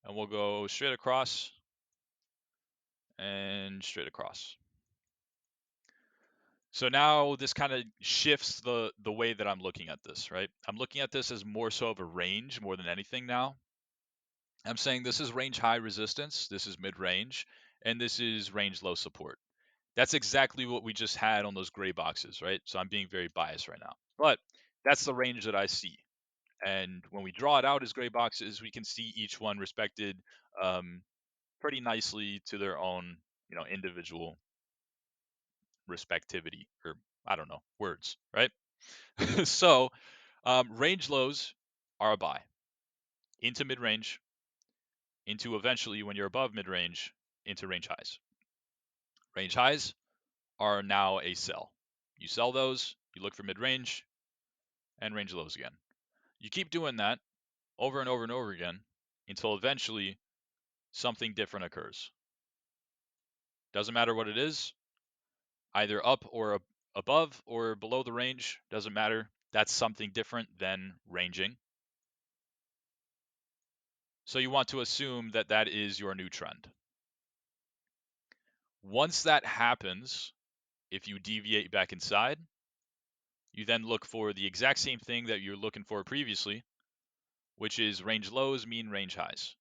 And we'll go straight across and straight across. So now this kind of shifts the way that I'm looking at this, right? I'm looking at this as more so of a range more than anything now. I'm saying this is range high resistance, this is mid range, and this is range low support. That's exactly what we just had on those gray boxes, right? So I'm being very biased right now. But that's the range that I see. And when we draw it out as gray boxes, we can see each one respected pretty nicely to their own, individual respectivity, or I don't know, words, right? So range lows are a buy into mid range, into eventually when you're above mid range, into range highs. Range highs are now a sell. You sell those, you look for mid range and range lows again. You keep doing that over and over and over again until eventually something different occurs. Doesn't matter what it is, either up or above or below the range, doesn't matter. That's something different than ranging. So you want to assume that that is your new trend. Once that happens, if you deviate back inside, you then look for the exact same thing that you're looking for previously, which is range lows mean range highs.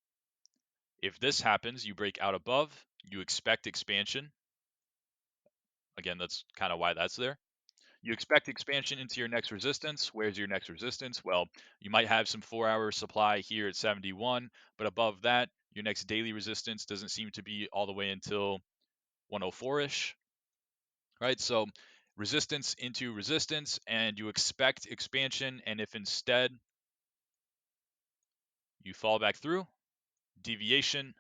If this happens, you break out above, you expect expansion. Again, that's kind of why that's there. You expect expansion into your next resistance. Where's your next resistance? Well, you might have some 4-hour supply here at 71, but above that, your next daily resistance doesn't seem to be all the way until 104-ish, right? So resistance into resistance, and you expect expansion, and if instead you fall back through, deviations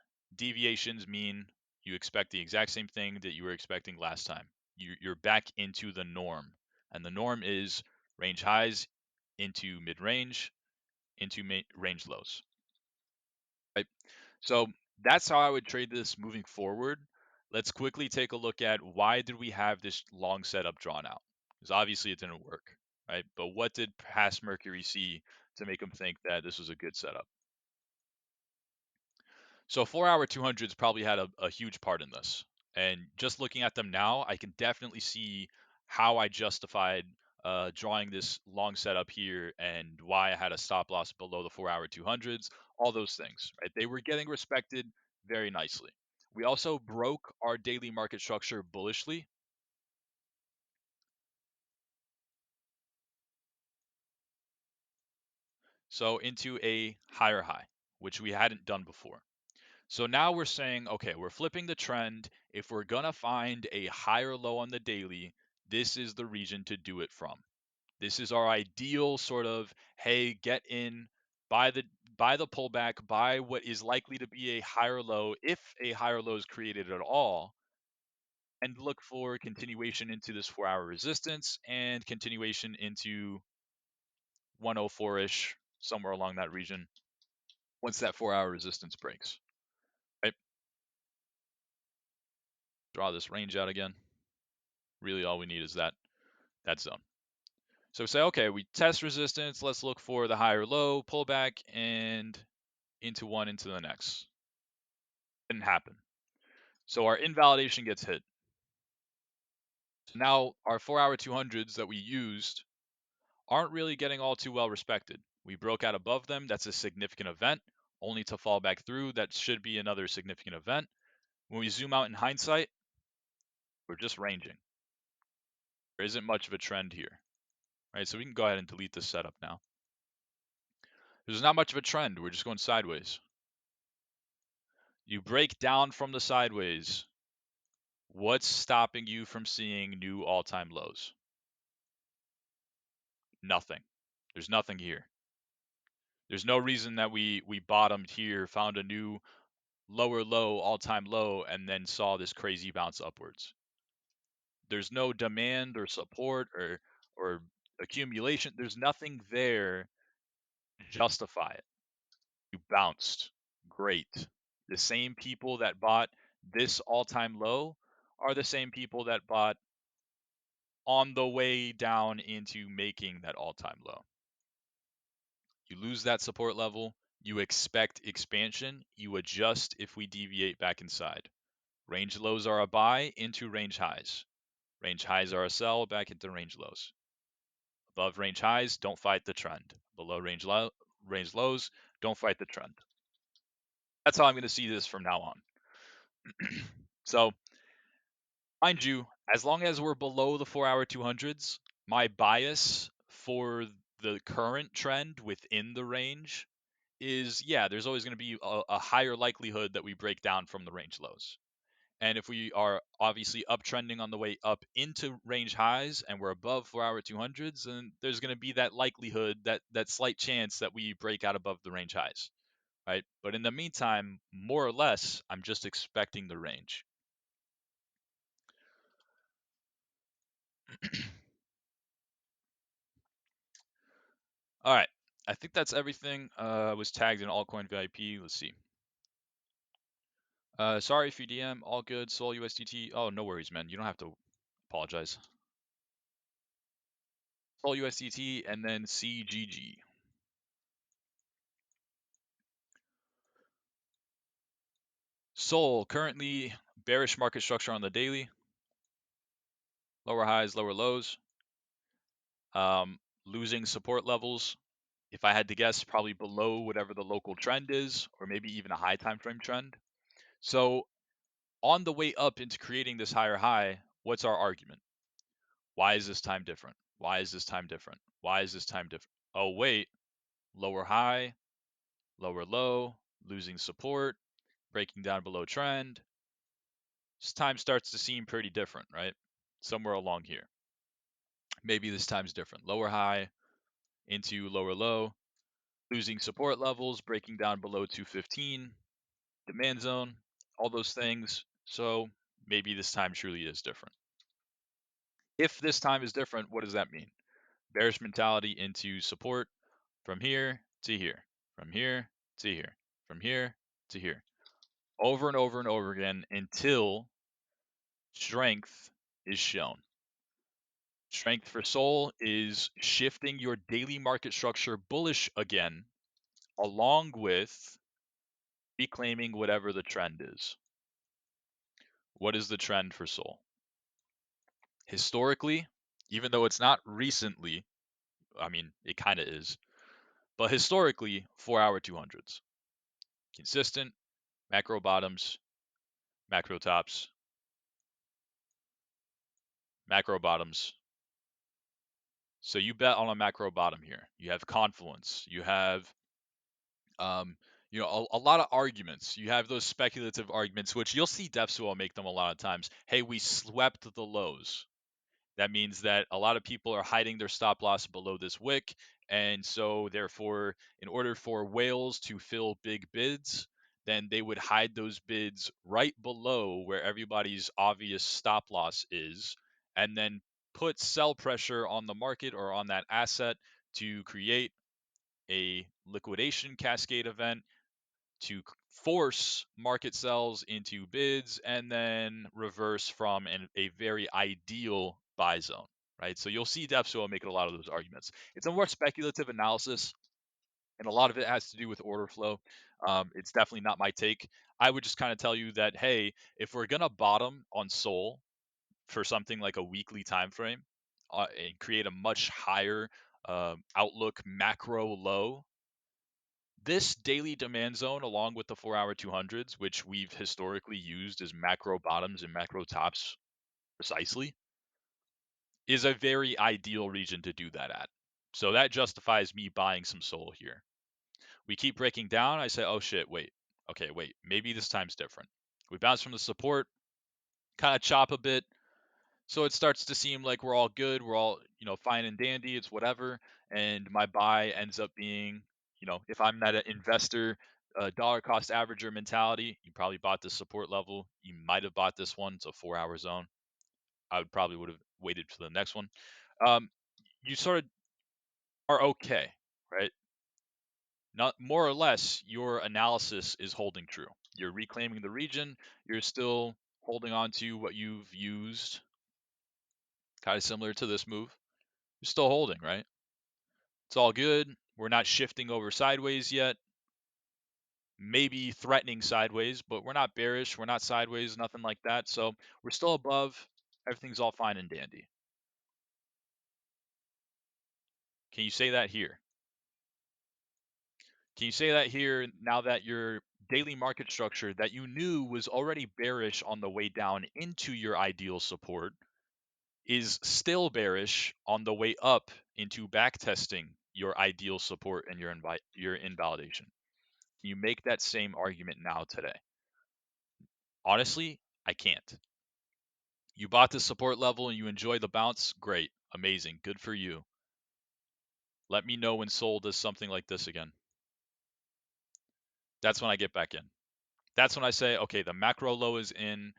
mean you expect the exact same thing that you were expecting last time. You're back into the norm, and the norm is range highs into mid range into range lows, right? So that's how I would trade this moving forward. Let's quickly take a look at why did we have this long setup drawn out? Because obviously it didn't work, right? But what did past Mercury see to make them think that this was a good setup? So 4-hour 200s probably had a huge part in this. And just looking at them now, I can definitely see how I justified drawing this long setup here and why I had a stop loss below the 4-hour 200s, all those things, right? They were getting respected very nicely. We also broke our daily market structure bullishly. So into a higher high, which we hadn't done before. So now we're saying, okay, we're flipping the trend. If we're going to find a higher low on the daily, this is the region to do it from. This is our ideal sort of, hey, get in, buy the pullback, buy what is likely to be a higher low, if a higher low is created at all, and look for continuation into this 4-hour resistance and continuation into 104-ish, somewhere along that region, once that 4-hour resistance breaks. Right? Draw this range out again. Really all we need is that zone. So say, okay, we test resistance. Let's look for the higher low, pullback, and into one into the next. Didn't happen. So our invalidation gets hit. So now our 4-hour 200s that we used aren't really getting all too well respected. We broke out above them. That's a significant event, only to fall back through. That should be another significant event. When we zoom out in hindsight, we're just ranging. There isn't much of a trend here. Right? So we can go ahead and delete this setup now. There's not much of a trend. We're just going sideways. You break down from the sideways. What's stopping you from seeing new all-time lows? Nothing. There's nothing here. There's no reason that we bottomed here, found a new lower low, all-time low, and then saw this crazy bounce upwards. There's no demand or support or accumulation. There's nothing there to justify it. You bounced. Great. The same people that bought this all-time low are the same people that bought on the way down into making that all-time low. You lose that support level, you expect expansion, you adjust if we deviate back inside. Range lows are a buy into range highs. Range highs are a sell back into range lows. Above range highs, don't fight the trend. Below range lows, don't fight the trend. That's how I'm going to see this from now on. So, mind you, as long as we're below the 4-hour 200s, my bias for the current trend within the range is, yeah, there's always going to be a higher likelihood that we break down from the range lows. And if we are obviously uptrending on the way up into range highs and we're above 4-hour 200s, then there's going to be that likelihood, that slight chance that we break out above the range highs, right? But in the meantime, more or less, I'm just expecting the range. All right. I think that's everything. Was tagged in altcoin VIP. Let's see. Sorry if you DM. All good. Sol USDT. Oh, no worries, man. You don't have to apologize. Sol USDT and then CGG. Sol currently bearish market structure on the daily. Lower highs, lower lows. Losing support levels. If I had to guess, probably below whatever the local trend is, or maybe even a high time frame trend. So on the way up into creating this higher high, what's our argument? Why is this time different? Why is this time different? Why is this time different? Oh, wait, lower high, lower low, losing support, breaking down below trend. This time starts to seem pretty different, right? Somewhere along here. Maybe this time's different. Lower high into lower low, losing support levels, breaking down below 215, demand zone, all those things. So maybe this time truly is different. If this time is different, what does that mean? Bearish mentality into support from here to here, from here to here, from here to here, over and over and over again until strength is shown. Strength for Sol is shifting your daily market structure bullish again, along with reclaiming whatever the trend is. What is the trend for Sol? Historically, even though it's not recently, I mean, it kind of is, but historically, 4-hour 200s. Consistent, macro bottoms, macro tops, macro bottoms. So you bet on a macro bottom here. You have confluence. You have um, a lot of arguments. You have those speculative arguments, which you'll see DevSwell make them a lot of times. Hey, we swept the lows. That means that a lot of people are hiding their stop loss below this wick. And so, therefore, in order for whales to fill big bids, then they would hide those bids right below where everybody's obvious stop loss is, and then put sell pressure on the market or on that asset to create a liquidation cascade event to force market sells into bids and then reverse from a very ideal buy zone, right? So you'll see DevSoil making a lot of those arguments. It's a more speculative analysis, and a lot of it has to do with order flow. It's definitely not my take. I would just kind of tell you that, hey, if we're gonna bottom on Sol for something like a weekly time frame and create a much higher outlook macro low, this daily demand zone, along with the 4-hour 200s, which we've historically used as macro bottoms and macro tops precisely, is a very ideal region to do that at. So that justifies me buying some SOL here. We keep breaking down. I say, oh shit, wait. Okay, wait. Maybe this time's different. We bounce from the support, kind of chop a bit. So it starts to seem like we're all good. We're all, fine and dandy. It's whatever. And my buy ends up being, if I'm not an investor, dollar cost averager mentality, you probably bought this support level. You might have bought this one. It's a 4-hour zone. I would have waited for the next one. You sort of are okay, right? Not more or less, your analysis is holding true. You're reclaiming the region. You're still holding on to what you've used, kind of similar to this move. You're still holding, right? It's all good. We're not shifting over sideways yet. Maybe threatening sideways, but we're not bearish. We're not sideways, nothing like that. So we're still above. Everything's all fine and dandy. Can you say that here? Can you say that here now that your daily market structure that you knew was already bearish on the way down into your ideal support is still bearish on the way up into backtesting your ideal support and your invalidation? Can you make that same argument now today? Honestly, I can't. You bought the support level and you enjoy the bounce, great, amazing, good for you. Let me know when Sol does something like this again. That's when I get back in. That's when I say, okay, the macro low is in,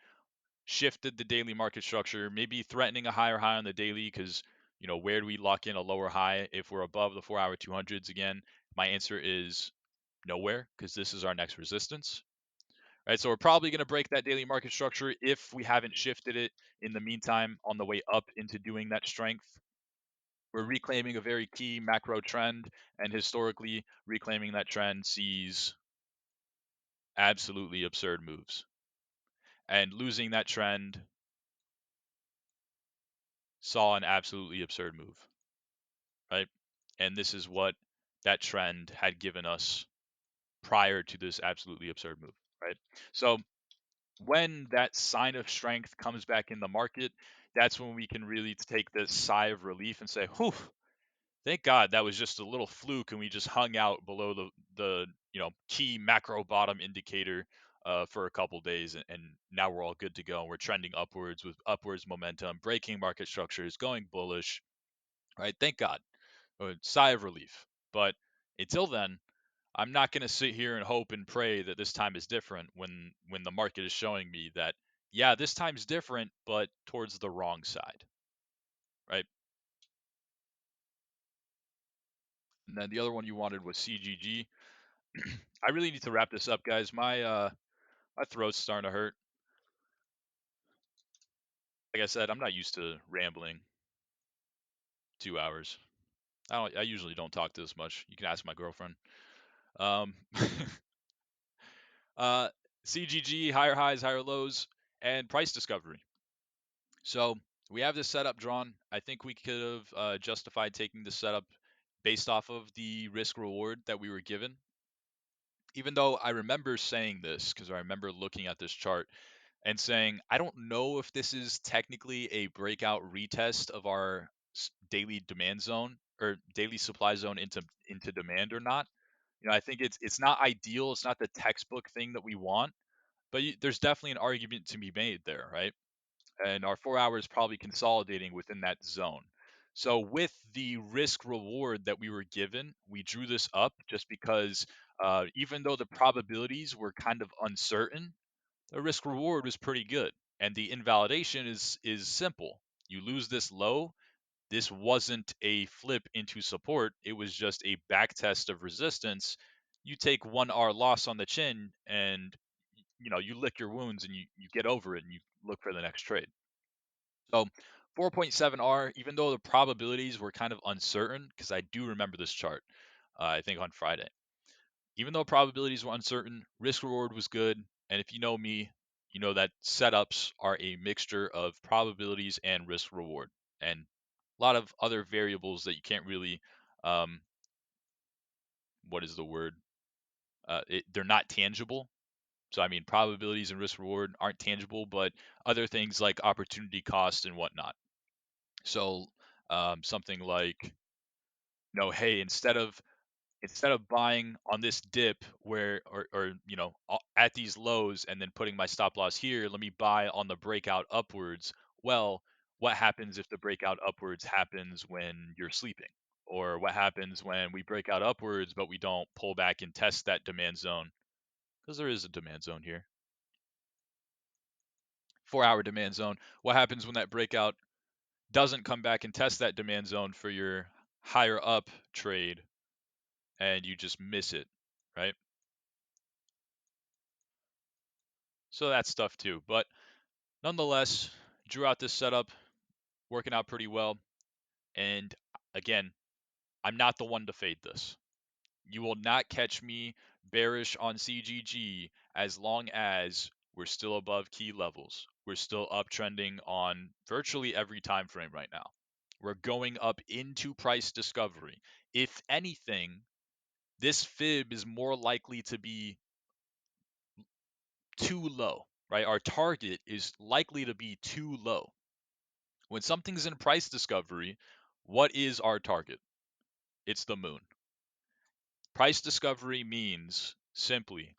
shifted the daily market structure, maybe threatening a higher high on the daily because, where do we lock in a lower high if we're above the 4-hour 200s again? My answer is nowhere, because this is our next resistance. Right, so we're probably going to break that daily market structure if we haven't shifted it in the meantime on the way up into doing that strength. We're reclaiming a very key macro trend, and historically, reclaiming that trend sees absolutely absurd moves. And losing that trend saw an absolutely absurd move, right? And this is what that trend had given us prior to this absolutely absurd move, right? So when that sign of strength comes back in the market, that's when we can really take this sigh of relief and say, whew, thank God that was just a little fluke and we just hung out below the key macro bottom indicator for a couple days, and now we're all good to go. And we're trending upwards with upwards momentum, breaking market structures, going bullish, right? Thank God. A sigh of relief. But until then, I'm not going to sit here and hope and pray that this time is different when the market is showing me that, yeah, this time's different, but towards the wrong side, right? And then the other one you wanted was CGG. I really need to wrap this up, guys. My throat's starting to hurt. Like I said, I'm not used to rambling 2 hours. I usually don't talk this much. You can ask my girlfriend. Um, uh, CGG, higher highs, higher lows, and price discovery. So we have this setup drawn. I think we could have justified taking this setup based off of the risk reward that we were given. Even though I remember saying this, because I remember looking at this chart, and saying, I don't know if this is technically a breakout retest of our daily demand zone or daily supply zone into demand or not. I think it's not ideal. It's not the textbook thing that we want, but there's definitely an argument to be made there, right? And our 4 hours probably consolidating within that zone. So with the risk reward that we were given, we drew this up just because even though the probabilities were kind of uncertain, the risk reward was pretty good. And the invalidation is simple. You lose this low. This wasn't a flip into support. It was just a back test of resistance. You take 1 R loss on the chin and you lick your wounds and you get over it and you look for the next trade. So 4.7R, even though the probabilities were kind of uncertain, because I do remember this chart, I think on Friday. Even though probabilities were uncertain, risk reward was good. And if you know me, you know that setups are a mixture of probabilities and risk reward, and a lot of other variables that you can't really, um, what is the word? They're not tangible. So I mean, probabilities and risk reward aren't tangible, but other things like opportunity cost and whatnot. So something like, hey, instead of buying on this dip where or at these lows and then putting my stop loss here, let me buy on the breakout upwards. Well, what happens if the breakout upwards happens when you're sleeping? Or what happens when we break out upwards but we don't pull back and test that demand zone? Because there is a demand zone here. 4 hour demand zone. What happens when that breakout doesn't come back and test that demand zone for your higher up trade and you just miss it, right? So that's stuff too. But nonetheless, drew out this setup, working out pretty well. And again, I'm not the one to fade this. You will not catch me bearish on CGG as long as we're still above key levels. We're still uptrending on virtually every time frame right now. We're going up into price discovery. If anything, this fib is more likely to be too low, right? Our target is likely to be too low. When something's in price discovery, what is our target? It's the moon. Price discovery means simply,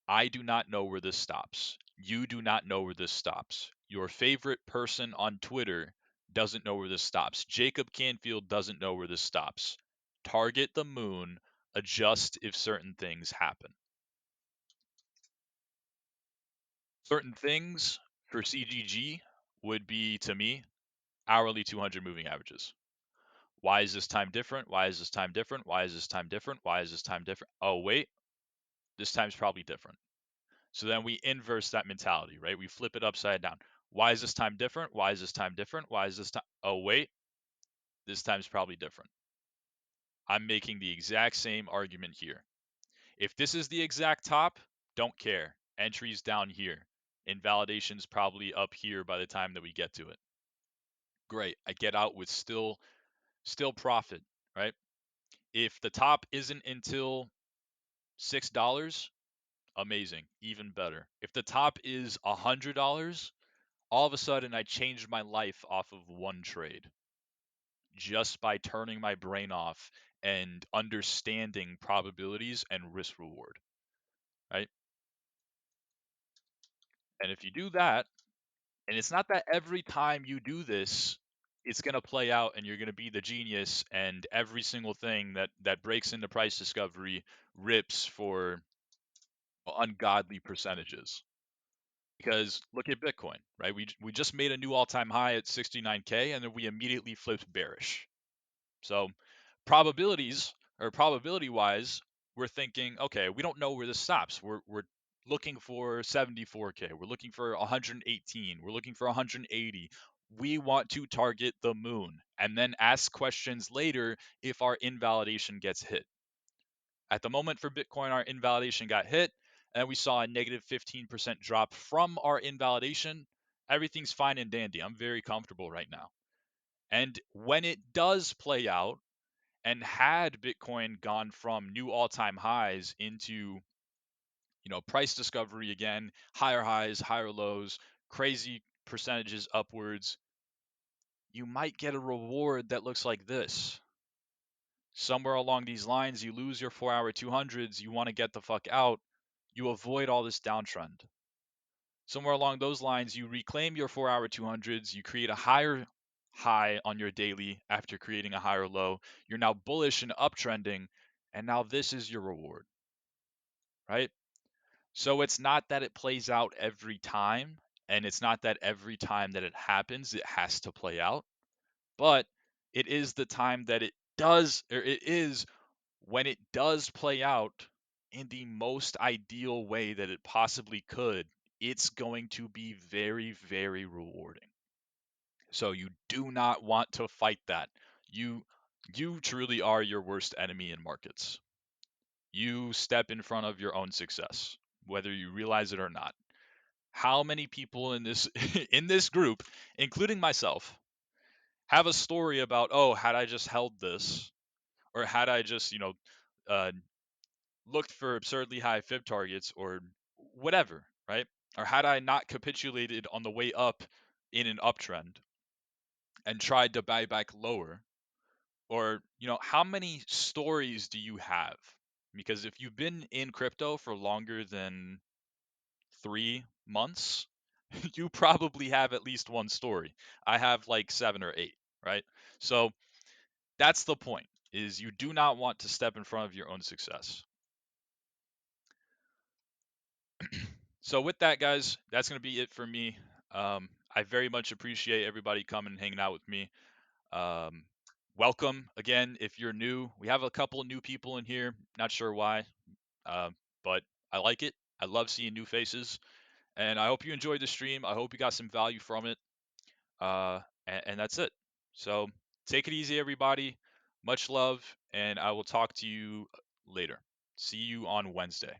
I do not know where this stops. You do not know where this stops. Your favorite person on Twitter doesn't know where this stops. Jacob Canfield doesn't know where this stops. Target the moon, adjust if certain things happen. Certain things for CGG would be, to me, hourly 200 moving averages. Why is this time different? Why is this time different? Why is this time different? Why is this time different? Oh, wait, this time's probably different. So then we inverse that mentality, right? We flip it upside down. Why is this time different? Why is this time different? Why is this time? Oh, wait, this time's probably different. I'm making the exact same argument here. If this is the exact top, don't care. Entries down here. Invalidation's probably up here by the time that we get to it. Great. I get out with still profit, right? If the top isn't until $6, amazing, even better. If the top is $100, all of a sudden I changed my life off of one trade just by turning my brain off and understanding probabilities and risk reward, right? And if you do that, and it's not that every time you do this, it's going to play out and you're going to be the genius and every single thing that breaks into price discovery rips for ungodly percentages. Because look at Bitcoin, right? We just made a new all-time high at 69K and then we immediately flipped bearish. So probability wise, we're thinking, okay, we don't know where this stops. We're looking for 74K. We're looking for 118. We're looking for 180. We want to target the moon and then ask questions later if our invalidation gets hit. At the moment for Bitcoin, our invalidation got hit, and we saw a negative 15% drop from our invalidation. Everything's fine and dandy. I'm very comfortable right now. And when it does play out, and had Bitcoin gone from new all time highs into price discovery again, higher highs, higher lows, crazy percentages upwards, you might get a reward that looks like this. Somewhere along these lines, you lose your 4-hour 200s, you want to get the fuck out, you avoid all this downtrend. Somewhere along those lines, you reclaim your 4-hour 200s, you create a higher high on your daily after creating a higher low. You're now bullish and uptrending, and now this is your reward, right? So it's not that it plays out every time, and it's not that every time that it happens, it has to play out, but it is the time that it does, or it is when it does play out in the most ideal way that it possibly could, it's going to be very, very rewarding. So you do not want to fight that. You truly are your worst enemy in markets. You step in front of your own success, whether you realize it or not. How many people in this in this group, including myself, have a story about, oh, had I just held this, or had I just, uh, looked for absurdly high fib targets or whatever, right? Or had I not capitulated on the way up in an uptrend and tried to buy back lower, or how many stories do you have? Because if you've been in crypto for longer than 3 months, you probably have at least one story. I have like 7 or 8, right? So that's the point, is you do not want to step in front of your own success. So with that, guys, that's going to be it for me. I very much appreciate everybody coming and hanging out with me. Um, Welcome again if you're new. We have a couple of new people in here. Not sure why, but I like it. I love seeing new faces, and I hope you enjoyed the stream. I hope you got some value from it. And that's it. So take it easy, everybody. Much love, and I will talk to you later. See you on Wednesday.